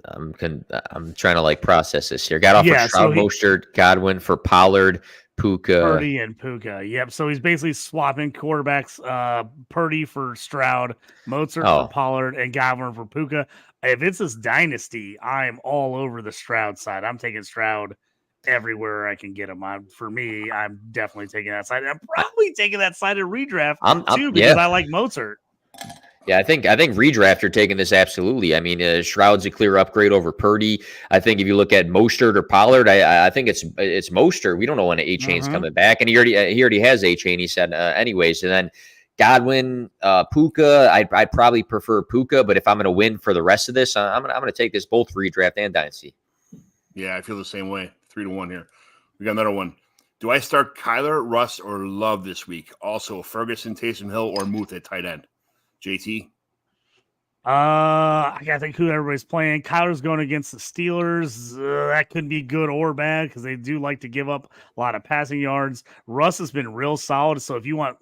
trying to process this here. Got off for Stroud, Mostert, Godwin for Pollard, Puka, Purdy, and Puka. Yep. So he's basically swapping quarterbacks. Purdy for Stroud, Mostert for Pollard, and Godwin for Puka. If it's this dynasty, I'm all over the Stroud side. I'm taking Stroud everywhere I can get him. For me, I'm definitely taking that side. I'm probably taking that side of redraft too because I like Mostert. Yeah, I think redraft you're taking this absolutely. I mean, Stroud's a clear upgrade over Purdy. I think if you look at Mostert or Pollard, I think it's Mostert. We don't know when A-Chain's coming back, and he already has A-Chain. He said anyways. And then Godwin, Puka. I'd probably prefer Puka, but if I'm going to win for the rest of this, I'm going to take this both redraft and dynasty. Yeah, I feel the same way. 3-1 here. We got another one. Do I start Kyler, Russ, or Love this week? Also, Ferguson, Taysom Hill, or Muth at tight end? JT? I gotta think who everybody's playing. Kyler's going against the Steelers. That could be good or bad because they do like to give up a lot of passing yards. Russ has been real solid. So if you want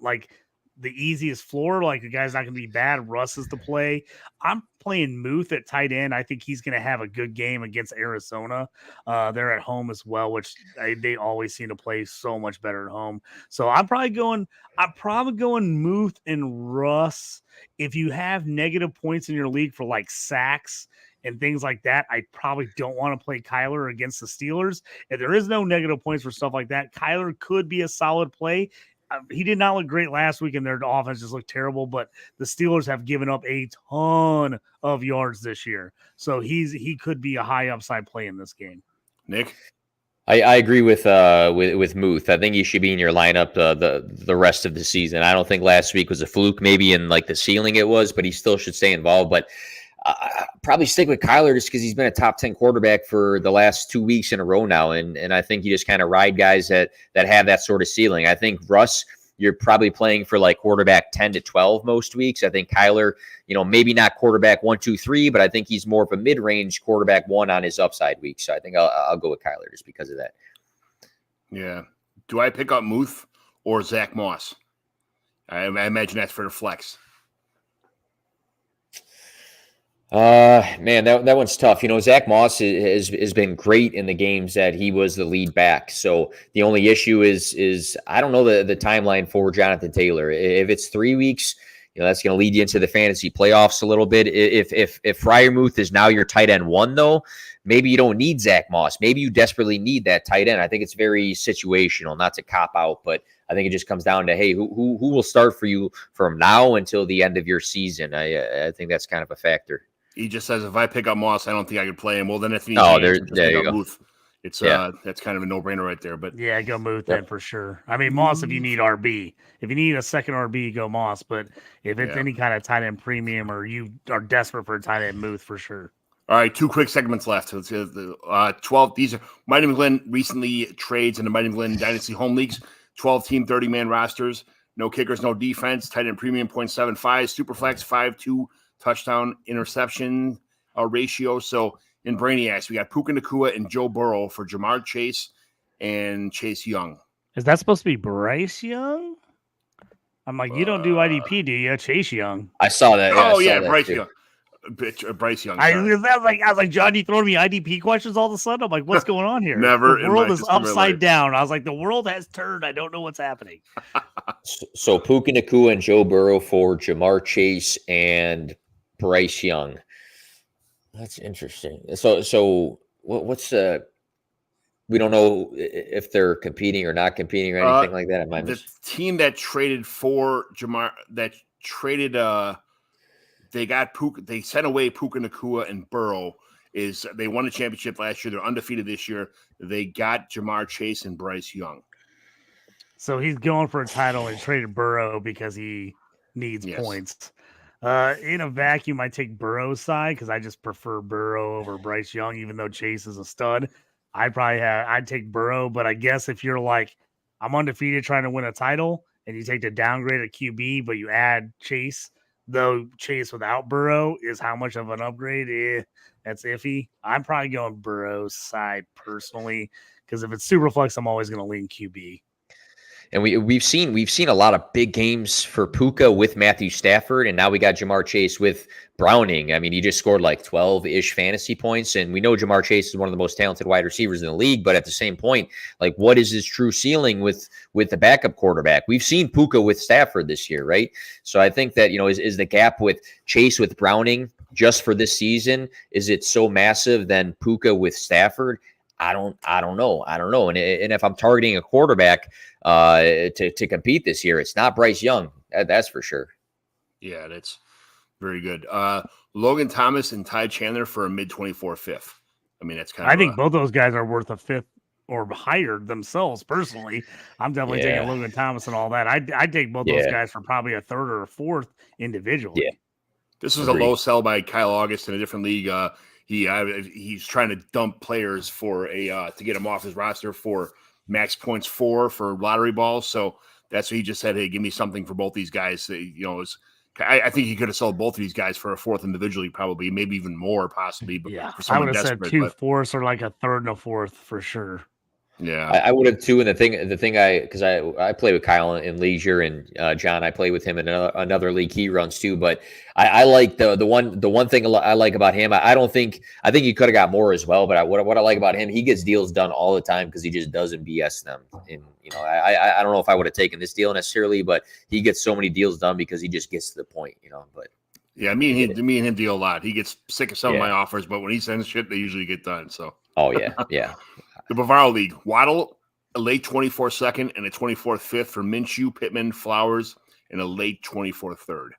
the easiest floor, a guy's not gonna be bad, Russ is the play. I'm playing Muth at tight end. I think he's gonna have a good game against Arizona. They're at home as well, which they always seem to play so much better at home. So I'm probably going Muth and Russ. If you have negative points in your league for sacks and things like that, I probably don't want to play Kyler against the Steelers. If there is no negative points for stuff like that, Kyler could be a solid play. He did not look great last week, and their offense just looked terrible. But the Steelers have given up a ton of yards this year, so he could be a high upside play in this game. Nick, I agree with Muth. I think he should be in your lineup the rest of the season. I don't think last week was a fluke. Maybe in the ceiling it was, but he still should stay involved. But probably stick with Kyler just because he's been a top 10 quarterback for the last 2 weeks in a row now. And I think you just kind of ride guys that have that sort of ceiling. I think Russ, you're probably playing for quarterback 10 to 12 most weeks. I think Kyler, maybe not quarterback 1, 2, 3, but I think he's more of a mid-range quarterback 1 on his upside week. So I think I'll go with Kyler just because of that. Yeah. Do I pick up Muth or Zach Moss? I imagine that's for the flex. Man, that one's tough. Zach Moss has been great in the games that he was the lead back. So the only issue is I don't know the timeline for Jonathan Taylor. If it's 3 weeks, that's going to lead you into the fantasy playoffs a little bit. If Freiermuth is now your tight end one, though, maybe you don't need Zach Moss. Maybe you desperately need that tight end. I think it's very situational, not to cop out, but I think it just comes down to, hey, who will start for you from now until the end of your season? I think that's kind of a factor. He just says, if I pick up Moss, I don't think I could play him. Well, then if you there you go. Muth. It's that's kind of a no-brainer right there. But yeah, go Muth then for sure. I mean, Moss if you need RB. If you need a second RB, go Moss. But if it's any kind of tight end premium or you are desperate for a tight end, Muth for sure. All right, 2 quick segments left. Let's get the 12. These are Mighty McGlynn recently trades in the Mighty McGlynn Dynasty Home Leagues. 12-team, 30-man rosters. No kickers, no defense. Tight end premium 0.75. Superflex 5.2 touchdown interception ratio. So in Brainiacs, we got Puka Nacua and Joe Burrow for Jamar Chase and Chase Young. Is that supposed to be Bryce Young? I'm like, you don't do IDP, do you? Chase Young. I saw that. Yeah, Bryce Young. Bryce Young. I was like, John, you throwing me IDP questions all of a sudden? I'm like, what's going on here? Never. The world is upside down. I was like, the world has turned. I don't know what's happening. So Puka Nacua and Joe Burrow for Jamar Chase and Bryce Young. That's interesting. So what's we don't know if they're competing or not competing or anything like that. The team that traded for Jamar, they got Puka. They sent away Puka Nacua and Burrow. They won a championship last year. They're undefeated this year. They got Jamar Chase and Bryce Young. So he's going for a title and traded Burrow because he needs points. In a vacuum, I take Burrow's side because I just prefer Burrow over Bryce Young, even though Chase is a stud. I'd take Burrow, but I guess if you're like, I'm undefeated trying to win a title, and you take the downgrade at QB, but you add Chase, though Chase without Burrow is how much of an upgrade? That's iffy. I'm probably going Burrow's side personally because if it's Superflex, I'm always going to lean QB. And we've seen a lot of big games for Puka with Matthew Stafford, and now we got Jamar Chase with Browning. I mean, he just scored like 12-ish fantasy points, and we know Jamar Chase is one of the most talented wide receivers in the league. But at the same point, like, what is his true ceiling with the backup quarterback? We've seen Puka with Stafford this year, right? So I think that is the gap with Chase with Browning just for this season, is it so massive than Puka with Stafford? I don't know. And if I'm targeting a quarterback to compete this year, it's not Bryce Young. That's for sure. Yeah, that's very good. Logan Thomas and Ty Chandler for a mid-24 fifth. I mean, that's kind of. I think both those guys are worth a fifth or higher themselves. Personally, I'm definitely taking Logan Thomas and all that. I'd take both those guys for probably a third or a fourth individually. Yeah. This was a low sell by Kyle August in a different league. He's trying to dump players for to get him off his roster for max points for lottery balls. So that's what he just said. Hey, give me something for both these guys. I think he could have sold both of these guys for a fourth individually, probably, maybe even more, possibly. But I would have said 2 fourths or like a third and a fourth for sure. Yeah, I would have too. And the thing because I play with Kyle in Leisure, and John, I play with him in another league he runs too. But I like the one thing I like about him. I think he could have got more as well. But what I like about him, he gets deals done all the time because he just doesn't BS them. And I don't know if I would have taken this deal necessarily, but he gets so many deals done because he just gets to the point. But yeah, me and him deal a lot. He gets sick of some of my offers, but when he sends shit, they usually get done. So yeah. The Bavaro League, Waddle, a late 24th second and a 24th fifth for Minshew, Pittman, Flowers, and a late 24th third.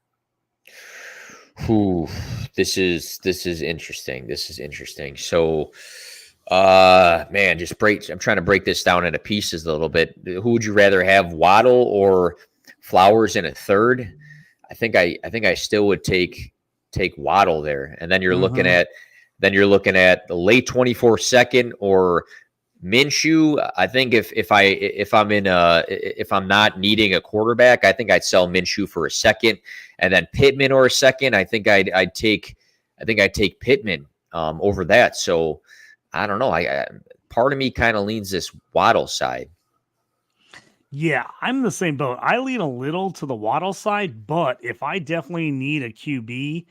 This is interesting. So, man, I'm trying to break this down into pieces a little bit. Who would you rather have, Waddle or Flowers in a third? I think I still would take Waddle there, and then you're looking at the late 24th second or Minshew. I think if I'm not needing a quarterback, I think I'd sell Minshew for a second, and then Pittman or a second. I think I'd take Pittman over that. So I don't know. Part of me kind of leans this Waddle side. Yeah, I'm the same boat. I lean a little to the Waddle side, but if I definitely need a QB,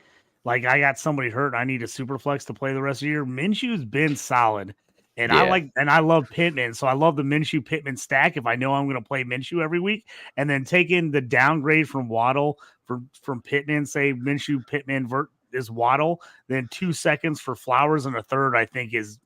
Like I got somebody hurt, I need a super flex to play the rest of the year. Minshew's been solid. And I love Pittman. So I love the Minshew Pittman stack if I know I'm going to play Minshew every week. And then taking the downgrade from Waddle from Pittman, say Minshew Pittman is Waddle, then 2 seconds for Flowers and a third, I think is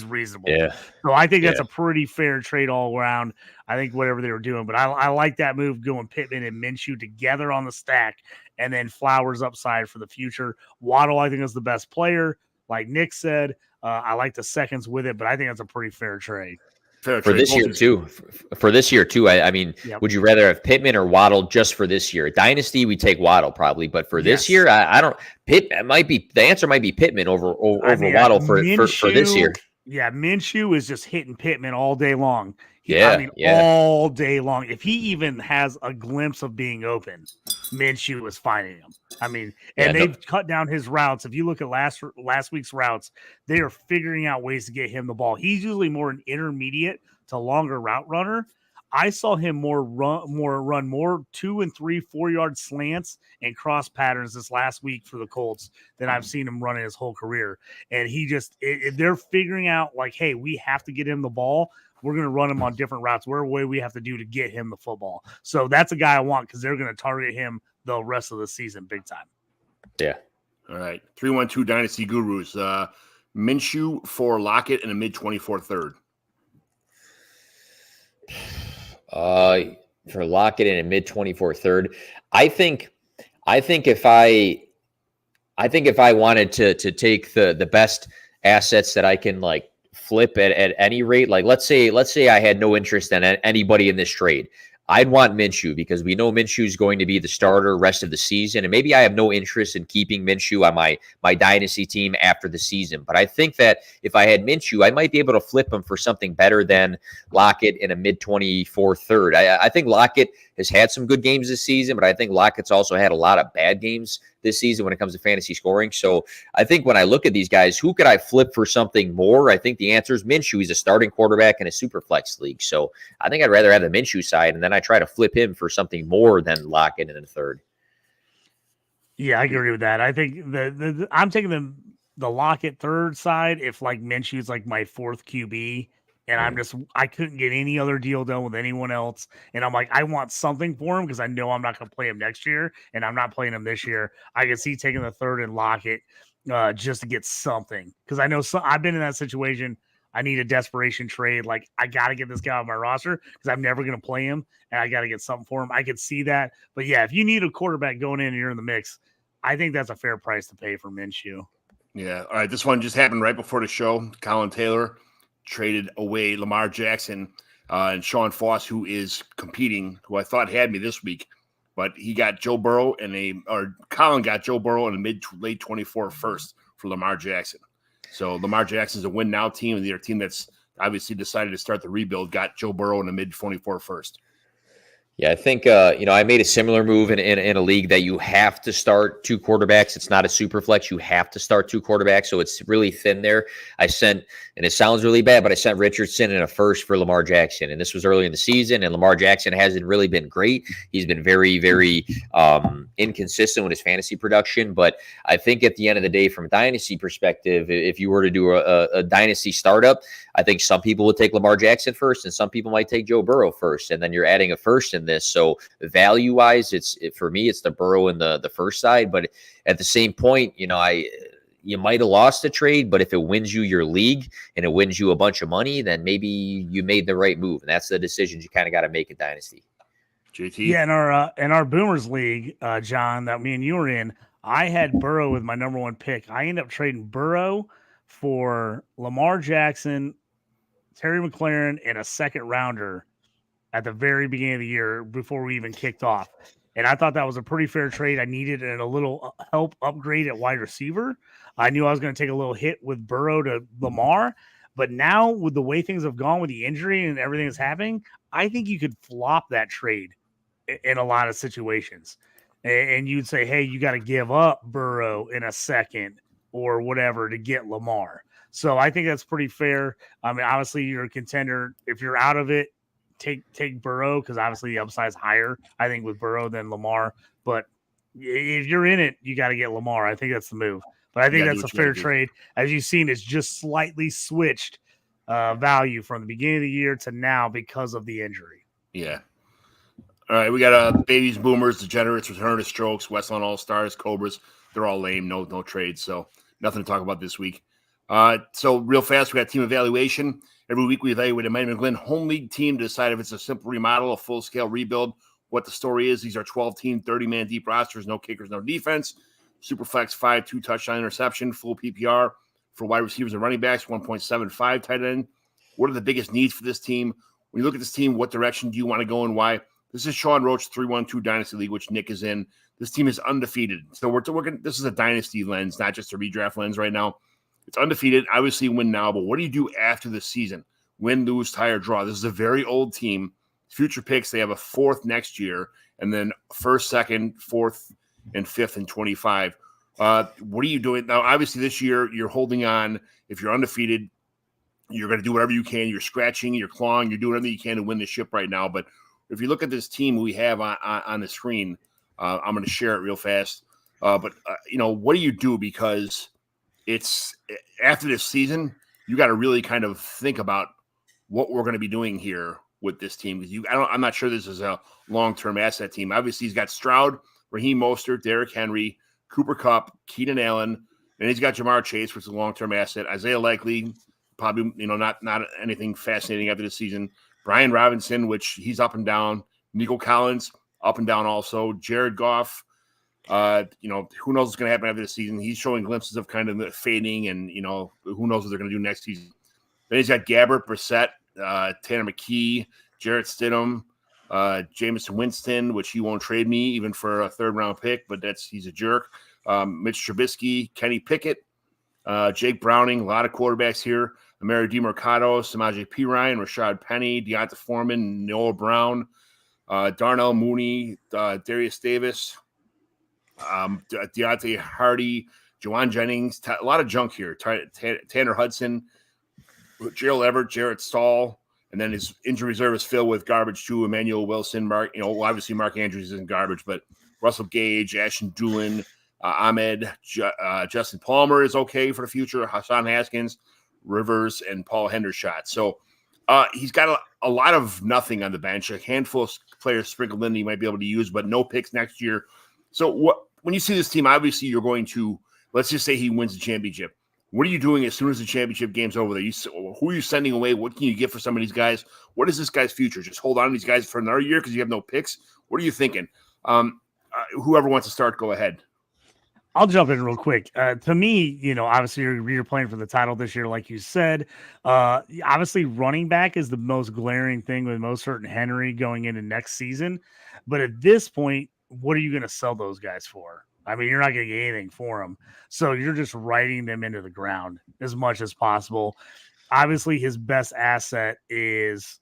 reasonable. Yeah. So I think that's a pretty fair trade all around. I think whatever they were doing, but I like that move going Pittman and Minshew together on the stack, and then Flowers upside for the future. Waddle, I think, is the best player. Like Nick said, I like the seconds with it, but I think that's a pretty fair trade. For this year too. For this year too. I mean, would you rather have Pittman or Waddle just for this year? Dynasty, we take Waddle probably, but for this year, I don't. The answer might be Pittman over Waddle for this year. Yeah, Minshew is just hitting Pittman all day long. All day long. If he even has a glimpse of being open, Minshew is finding him. I mean, and they've cut down his routes. If you look at last week's routes, they are figuring out ways to get him the ball. He's usually more an intermediate to longer route runner. I saw him run more 2 and 3 4-yard slants and cross patterns this last week for the Colts than I've seen him run in his whole career. And they're figuring out like, hey, we have to get him the ball. We're going to run him on different routes. What we have to do to get him the football. So that's a guy I want because they're going to target him the rest of the season big time. Yeah. All right. 312 Dynasty Gurus. Minshew for Lockett and a mid-24 third. For Lockett in a mid-24 third, I think if I wanted to take the best assets that I can like flip at any rate, like let's say I had no interest in anybody in this trade, I'd want Minshew because we know Minshew is going to be the starter rest of the season. And maybe I have no interest in keeping Minshew on my dynasty team after the season. But I think that if I had Minshew, I might be able to flip him for something better than Lockett in a mid-24 third. I think Lockett has had some good games this season, but I think Lockett's also had a lot of bad games this season when it comes to fantasy scoring. So I think when I look at these guys, who could I flip for something more? I think the answer is Minshew. He's a starting quarterback in a super flex league. So I think I'd rather have the Minshew side, and then I try to flip him for something more than Lockett in the third. Yeah, I agree with that. I think I'm taking the Lockett third side if like Minshew's like my fourth QB. And I couldn't get any other deal done with anyone else. And I'm like, I want something for him because I know I'm not going to play him next year. And I'm not playing him this year. I can see taking the third and Lockett just to get something. Because I know I've been in that situation. I need a desperation trade. Like, I got to get this guy on my roster because I'm never going to play him. And I got to get something for him. I could see that. But yeah, if you need a quarterback going in and you're in the mix, I think that's a fair price to pay for Minshew. Yeah. All right. This one just happened right before the show. Colin Taylor traded away Lamar Jackson and Sean Foss, who is competing, who I thought had me this week, but he got Joe Burrow Colin got Joe Burrow in the late 24 first for Lamar Jackson. So Lamar Jackson's a win now team, and their team that's obviously decided to start the rebuild got Joe Burrow in the mid 24 first. Yeah, I think, I made a similar move in a league that you have to start 2 quarterbacks. It's not a super flex. You have to start 2 quarterbacks. So it's really thin there. And it sounds really bad, but I sent Richardson in a first for Lamar Jackson. And this was early in the season. And Lamar Jackson hasn't really been great. He's been very, very inconsistent with his fantasy production. But I think at the end of the day, from a dynasty perspective, if you were to do a dynasty startup, I think some people would take Lamar Jackson first and some people might take Joe Burrow first. And then you're adding a first in this. So value wise, for me, it's the Burrow and the first side. But at the same point, you might have lost a trade, but if it wins you your league and it wins you a bunch of money, then maybe you made the right move. And that's the decisions you kind of got to make in dynasty. JT. Yeah. In our Boomers league, John, that me and you were in, I had Burrow with my number 1 pick. I ended up trading Burrow for Lamar Jackson, Terry McLaurin, and a second rounder at the very beginning of the year before we even kicked off. And I thought that was a pretty fair trade. I needed a little help upgrade at wide receiver. I knew I was going to take a little hit with Burrow to Lamar. But now with the way things have gone with the injury and everything that's happening, I think you could flop that trade in a lot of situations. And you'd say, hey, you got to give up Burrow in a second or whatever to get Lamar. So I think that's pretty fair. I mean, obviously you're a contender. If you're out of it, take Burrow because obviously the upside's higher, I think, with Burrow than Lamar. But if you're in it, you got to get Lamar. I think that's the move. But I think that's a fair trade. As you've seen, it's just slightly switched value from the beginning of the year to now because of the injury. Yeah. All right, we got babies, boomers, degenerates, return to strokes, Westlawn All-Stars, Cobras. They're all lame, no trades, so nothing to talk about this week. So real fast, we got team evaluation. Every week we evaluate a Mike McGlynn home league team to decide if it's a simple remodel, a full-scale rebuild, what the story is. These are 12-team, 30-man deep rosters, no kickers, no defense. Superflex 5, 2 touchdown interception, full PPR for wide receivers and running backs, 1.75 tight end. What are the biggest needs for this team? When you look at this team, what direction do you want to go and why? This is Sean Roach 312 Dynasty League, which Nick is in. This team is undefeated. So we're this is a dynasty lens, not just a redraft lens right now. It's undefeated. Obviously win now, but what do you do after the season? Win, lose, tie, or draw. This is a very old team. Future picks, they have a 4th next year, and then 1st, 2nd, 4th, and 5th in 25. What are you doing? Now, obviously this year you're holding on. If you're undefeated, you're going to do whatever you can. You're scratching, you're clawing, you're doing everything you can to win the ship right now. But if you look at this team we have on the screen, I'm going to share it real fast. But what do you do? Because it's after this season, you got to really kind of think about what we're going to be doing here with this team. Because I'm not sure this is a long-term asset team. Obviously, he's got Stroud, Raheem Mostert, Derrick Henry, Cooper Kupp, Keenan Allen, and he's got Jamar Chase, which is a long-term asset. Isaiah Likely, probably not anything fascinating after this season. Brian Robinson, which he's up and down. Nico Collins, up and down also. Jared Goff, who knows what's going to happen after this season. He's showing glimpses of kind of fading, and, who knows what they're going to do next season. Then he's got Gabbert, Brissett, Tanner McKee, Jarrett Stidham, Jameson Winston, which he won't trade me even for a 3rd-round pick, but he's a jerk. Mitch Trubisky, Kenny Pickett, Jake Browning, a lot of quarterbacks here. Amari DeMarcado, Samaje Perine, Rashad Penny, Deonta Foreman, Noah Brown, Darnell Mooney, Darius Davis, Deontay Hardy, Juwan Jennings, a lot of junk here. Tanner Hudson, Gerald Everett, Jarrett Stahl, and then his injury reserve is filled with garbage too. Emmanuel Wilson, obviously Mark Andrews isn't garbage, but Russell Gage, Ashton Doolin, Ahmed, Justin Palmer is okay for the future. Hassan Haskins, Rivers, and Paul Hendershot. So he's got a lot of nothing on the bench, a handful of players sprinkled in that you might be able to use, but no picks next year. So when you see this team, obviously you're going to, let's just say he wins the championship. What are you doing as soon as the championship game's over there? Who are you sending away? What can you get for some of these guys? What is this guy's future? Just hold on to these guys for another year because you have no picks? What are you thinking? Whoever wants to start, go ahead. I'll jump in real quick. To me, obviously you're playing for the title this year, like you said. Obviously, running back is the most glaring thing with Mostert and Henry going into next season. But at this point, what are you going to sell those guys for? I mean, you're not going to get anything for them. So you're just writing them into the ground as much as possible. Obviously, his best asset is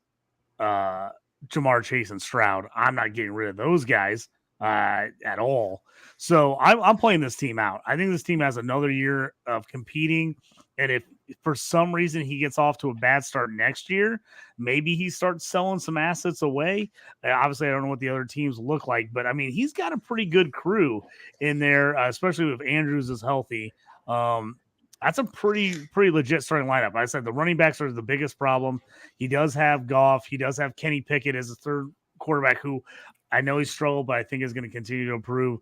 Jamar Chase and Stroud. I'm not getting rid of those guys at all. So I'm playing this team out. I think this team has another year of competing. And if for some reason he gets off to a bad start next year, maybe he starts selling some assets away. Obviously, I don't know what the other teams look like, but I mean, he's got a pretty good crew in there, especially if Andrews is healthy. That's a pretty legit starting lineup. I said the running backs are the biggest problem. He does have Goff. He does have Kenny Pickett as a 3rd quarterback who I know he's struggled, but I think is going to continue to improve.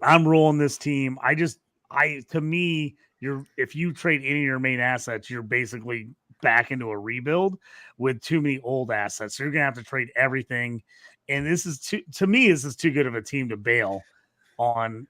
I'm rolling this team. To me, if you trade any of your main assets, you're basically back into a rebuild with too many old assets. So you're going to have to trade everything. And this is too good of a team to bail on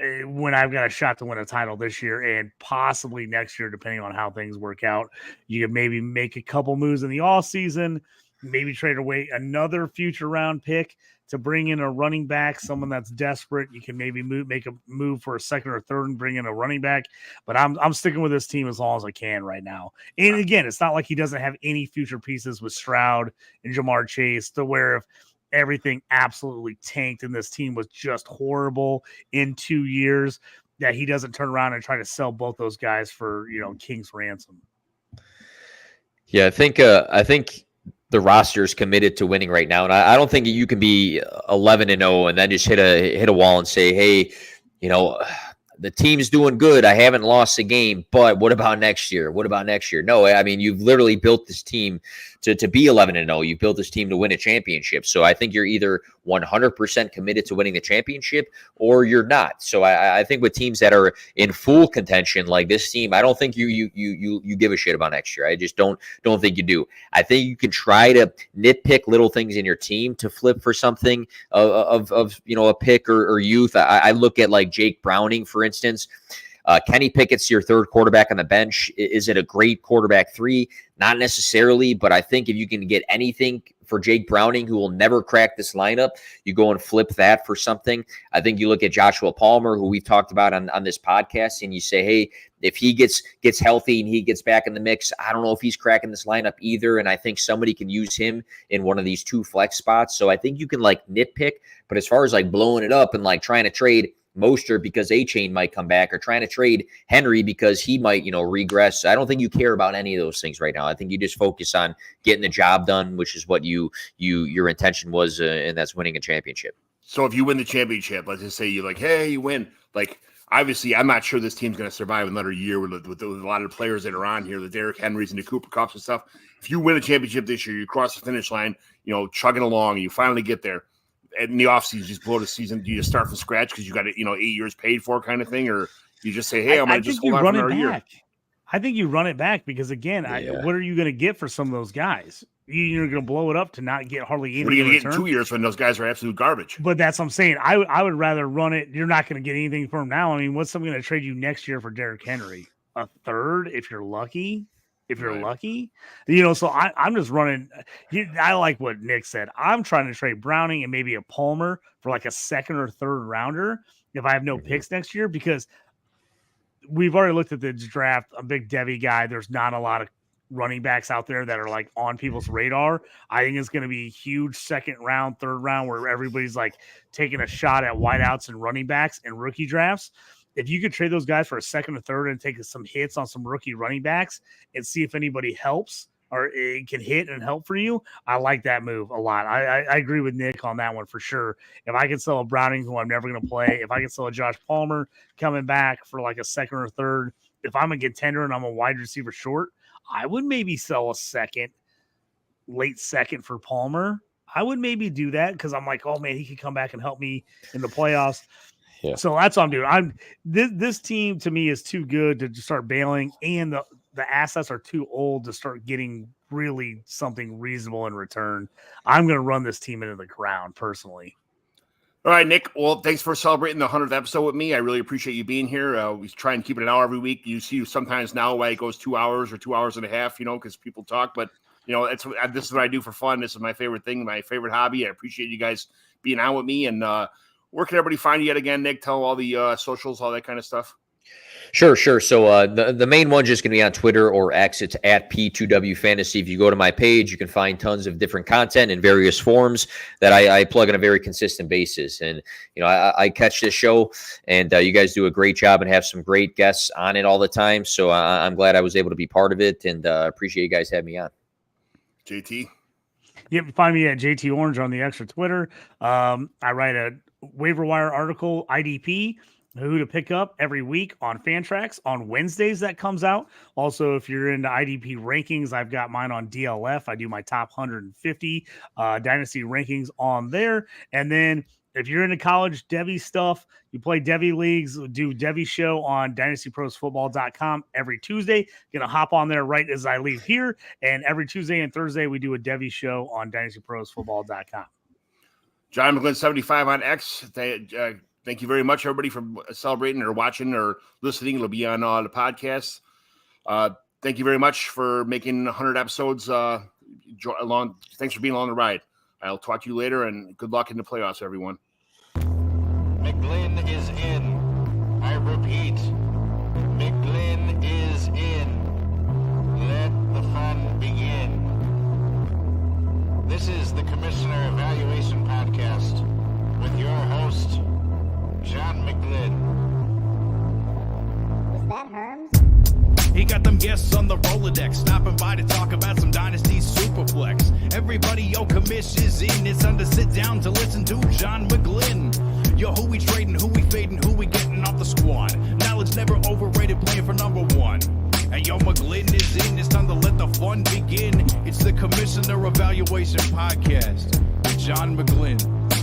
when I've got a shot to win a title this year and possibly next year, depending on how things work out. You can maybe make a couple moves in the off season, maybe trade away another future round pick to bring in a running back, someone that's desperate. You can maybe make a move for a 2nd or 3rd and bring in a running back. But I'm sticking with this team as long as I can right now. And again, it's not like he doesn't have any future pieces with Stroud and Jamar Chase to where if everything absolutely tanked and this team was just horrible in 2 years, that he doesn't turn around and try to sell both those guys for, king's ransom. Yeah, I think the roster is committed to winning right now. And I don't think you can be 11-0 and then just hit a wall and say, hey, the team's doing good. I haven't lost a game, but what about next year? What about next year? No, I mean, you've literally built this team to be 11-0. You built this team to win a championship. So I think you're either 100% committed to winning the championship or you're not. So I think with teams that are in full contention like this team, I don't think you give a shit about next year. I just don't think you do. I think you can try to nitpick little things in your team to flip for something of a pick or youth. I look at like Jake Browning, for instance. Kenny Pickett's your third quarterback on the bench. Is it a great quarterback 3? Not necessarily, but I think if you can get anything for Jake Browning, who will never crack this lineup, you go and flip that for something. I think you look at Joshua Palmer, who we've talked about on this podcast, and you say, hey, if he gets healthy and he gets back in the mix, I don't know if he's cracking this lineup either, and I think somebody can use him in one of these 2 flex spots. So I think you can like nitpick, but as far as like blowing it up and like trying to trade Mostert because A-Chain might come back, or trying to trade Henry because he might, regress. I don't think you care about any of those things right now. I think you just focus on getting the job done, which is what your intention was, and that's winning a championship. So if you win the championship, let's just say you hey, you win. Like, obviously, I'm not sure this team's going to survive another year with a lot of players that are on here, the Derrick Henrys and the Cooper Kupps and stuff. If you win a championship this year, you cross the finish line, chugging along, and you finally get there. In the offseason, you just blow the season. Do you just start from scratch because you got it, 8 years paid for kind of thing, or you just say, "Hey, I'm going to just hold on for another year"? I think you run it back because again, what are you going to get for some of those guys? You're going to blow it up to not get hardly anything. What are you going to get in 2 years when those guys are absolute garbage? But that's what I'm saying. I would rather run it. You're not going to get anything from now. I mean, what's someone going to trade you next year for Derrick Henry? A third, if you're lucky. Lucky, so I'm just running. I like what Nick said. I'm trying to trade Browning and maybe a Palmer for like a second or third rounder if I have no picks next year, because we've already looked at the draft. I'm a big Devy guy. There's not a lot of running backs out there that are like on people's radar. I think it's going to be a huge second round, third round where everybody's like taking a shot at wideouts and running backs and rookie drafts. If you could trade those guys for a second or third and take some hits on some rookie running backs and see if anybody helps or it can hit and help for you, I like that move a lot. I agree with Nick on that one for sure. If I can sell a Browning who I'm never going to play, if I can sell a Josh Palmer coming back for like a second or third, if I'm a contender and I'm a wide receiver short, I would maybe sell a late second for Palmer. I would maybe do that because I'm like, oh man, he could come back and help me in the playoffs. Yeah. So that's what I'm doing. This team to me is too good to just start bailing, and the assets are too old to start getting really something reasonable in return. I'm going to run this team into the ground personally. All right, Nick. Well, thanks for celebrating the 100th episode with me. I really appreciate you being here. We try and keep it an hour every week. You see sometimes now why it goes 2 hours or 2 hours and a half, because people talk. But, this is what I do for fun. This is my favorite thing, my favorite hobby. I appreciate you guys being on with me. And where can everybody find you yet again, Nick? Tell all the socials, all that kind of stuff. Sure. So the main one's just going to be on Twitter or X. It's at P2W Fantasy. If you go to my page, you can find tons of different content in various forms that I plug on a very consistent basis. And, I catch this show, and you guys do a great job and have some great guests on it all the time. So I'm glad I was able to be part of it, and appreciate you guys having me on. JT? You can find me at JT Orange on the extra Twitter. I write a waiver wire article, IDP, who to pick up every week on Fantrax on Wednesdays. That comes out. Also, if you're into IDP rankings, I've got mine on DLF. I do my top 150 dynasty rankings on there. And then if you're into college Devy stuff, you play Devy leagues, do Devy show on dynastyprosfootball.com every Tuesday. Going to hop on there right as I leave here. And every Tuesday and Thursday, we do a Devy show on dynastyprosfootball.com. John McGlynn 75 on X. Thank you very much, everybody, for celebrating or watching or listening. It'll be on the podcast. Thank you very much for making 100 episodes along. Thanks for being along the ride. I'll talk to you later, and good luck in the playoffs, everyone. McGlynn is in. I repeat, McGlynn is in. Let the fun begin. This is the Commissioner Evaluation Podcast with your host, John McGlynn. Was that Herms? He got them guests on the Rolodex, stopping by to talk about some Dynasty Superflex. Everybody, yo, commish is in. It's time to sit down to listen to John McGlynn. Yo, who we trading, who we fading, who we getting off the squad. Knowledge never overrated, playing for number one. And yo, McGlynn is in. It's time to let the fun begin. It's the Commissioner Evaluation Podcast with John McGlynn.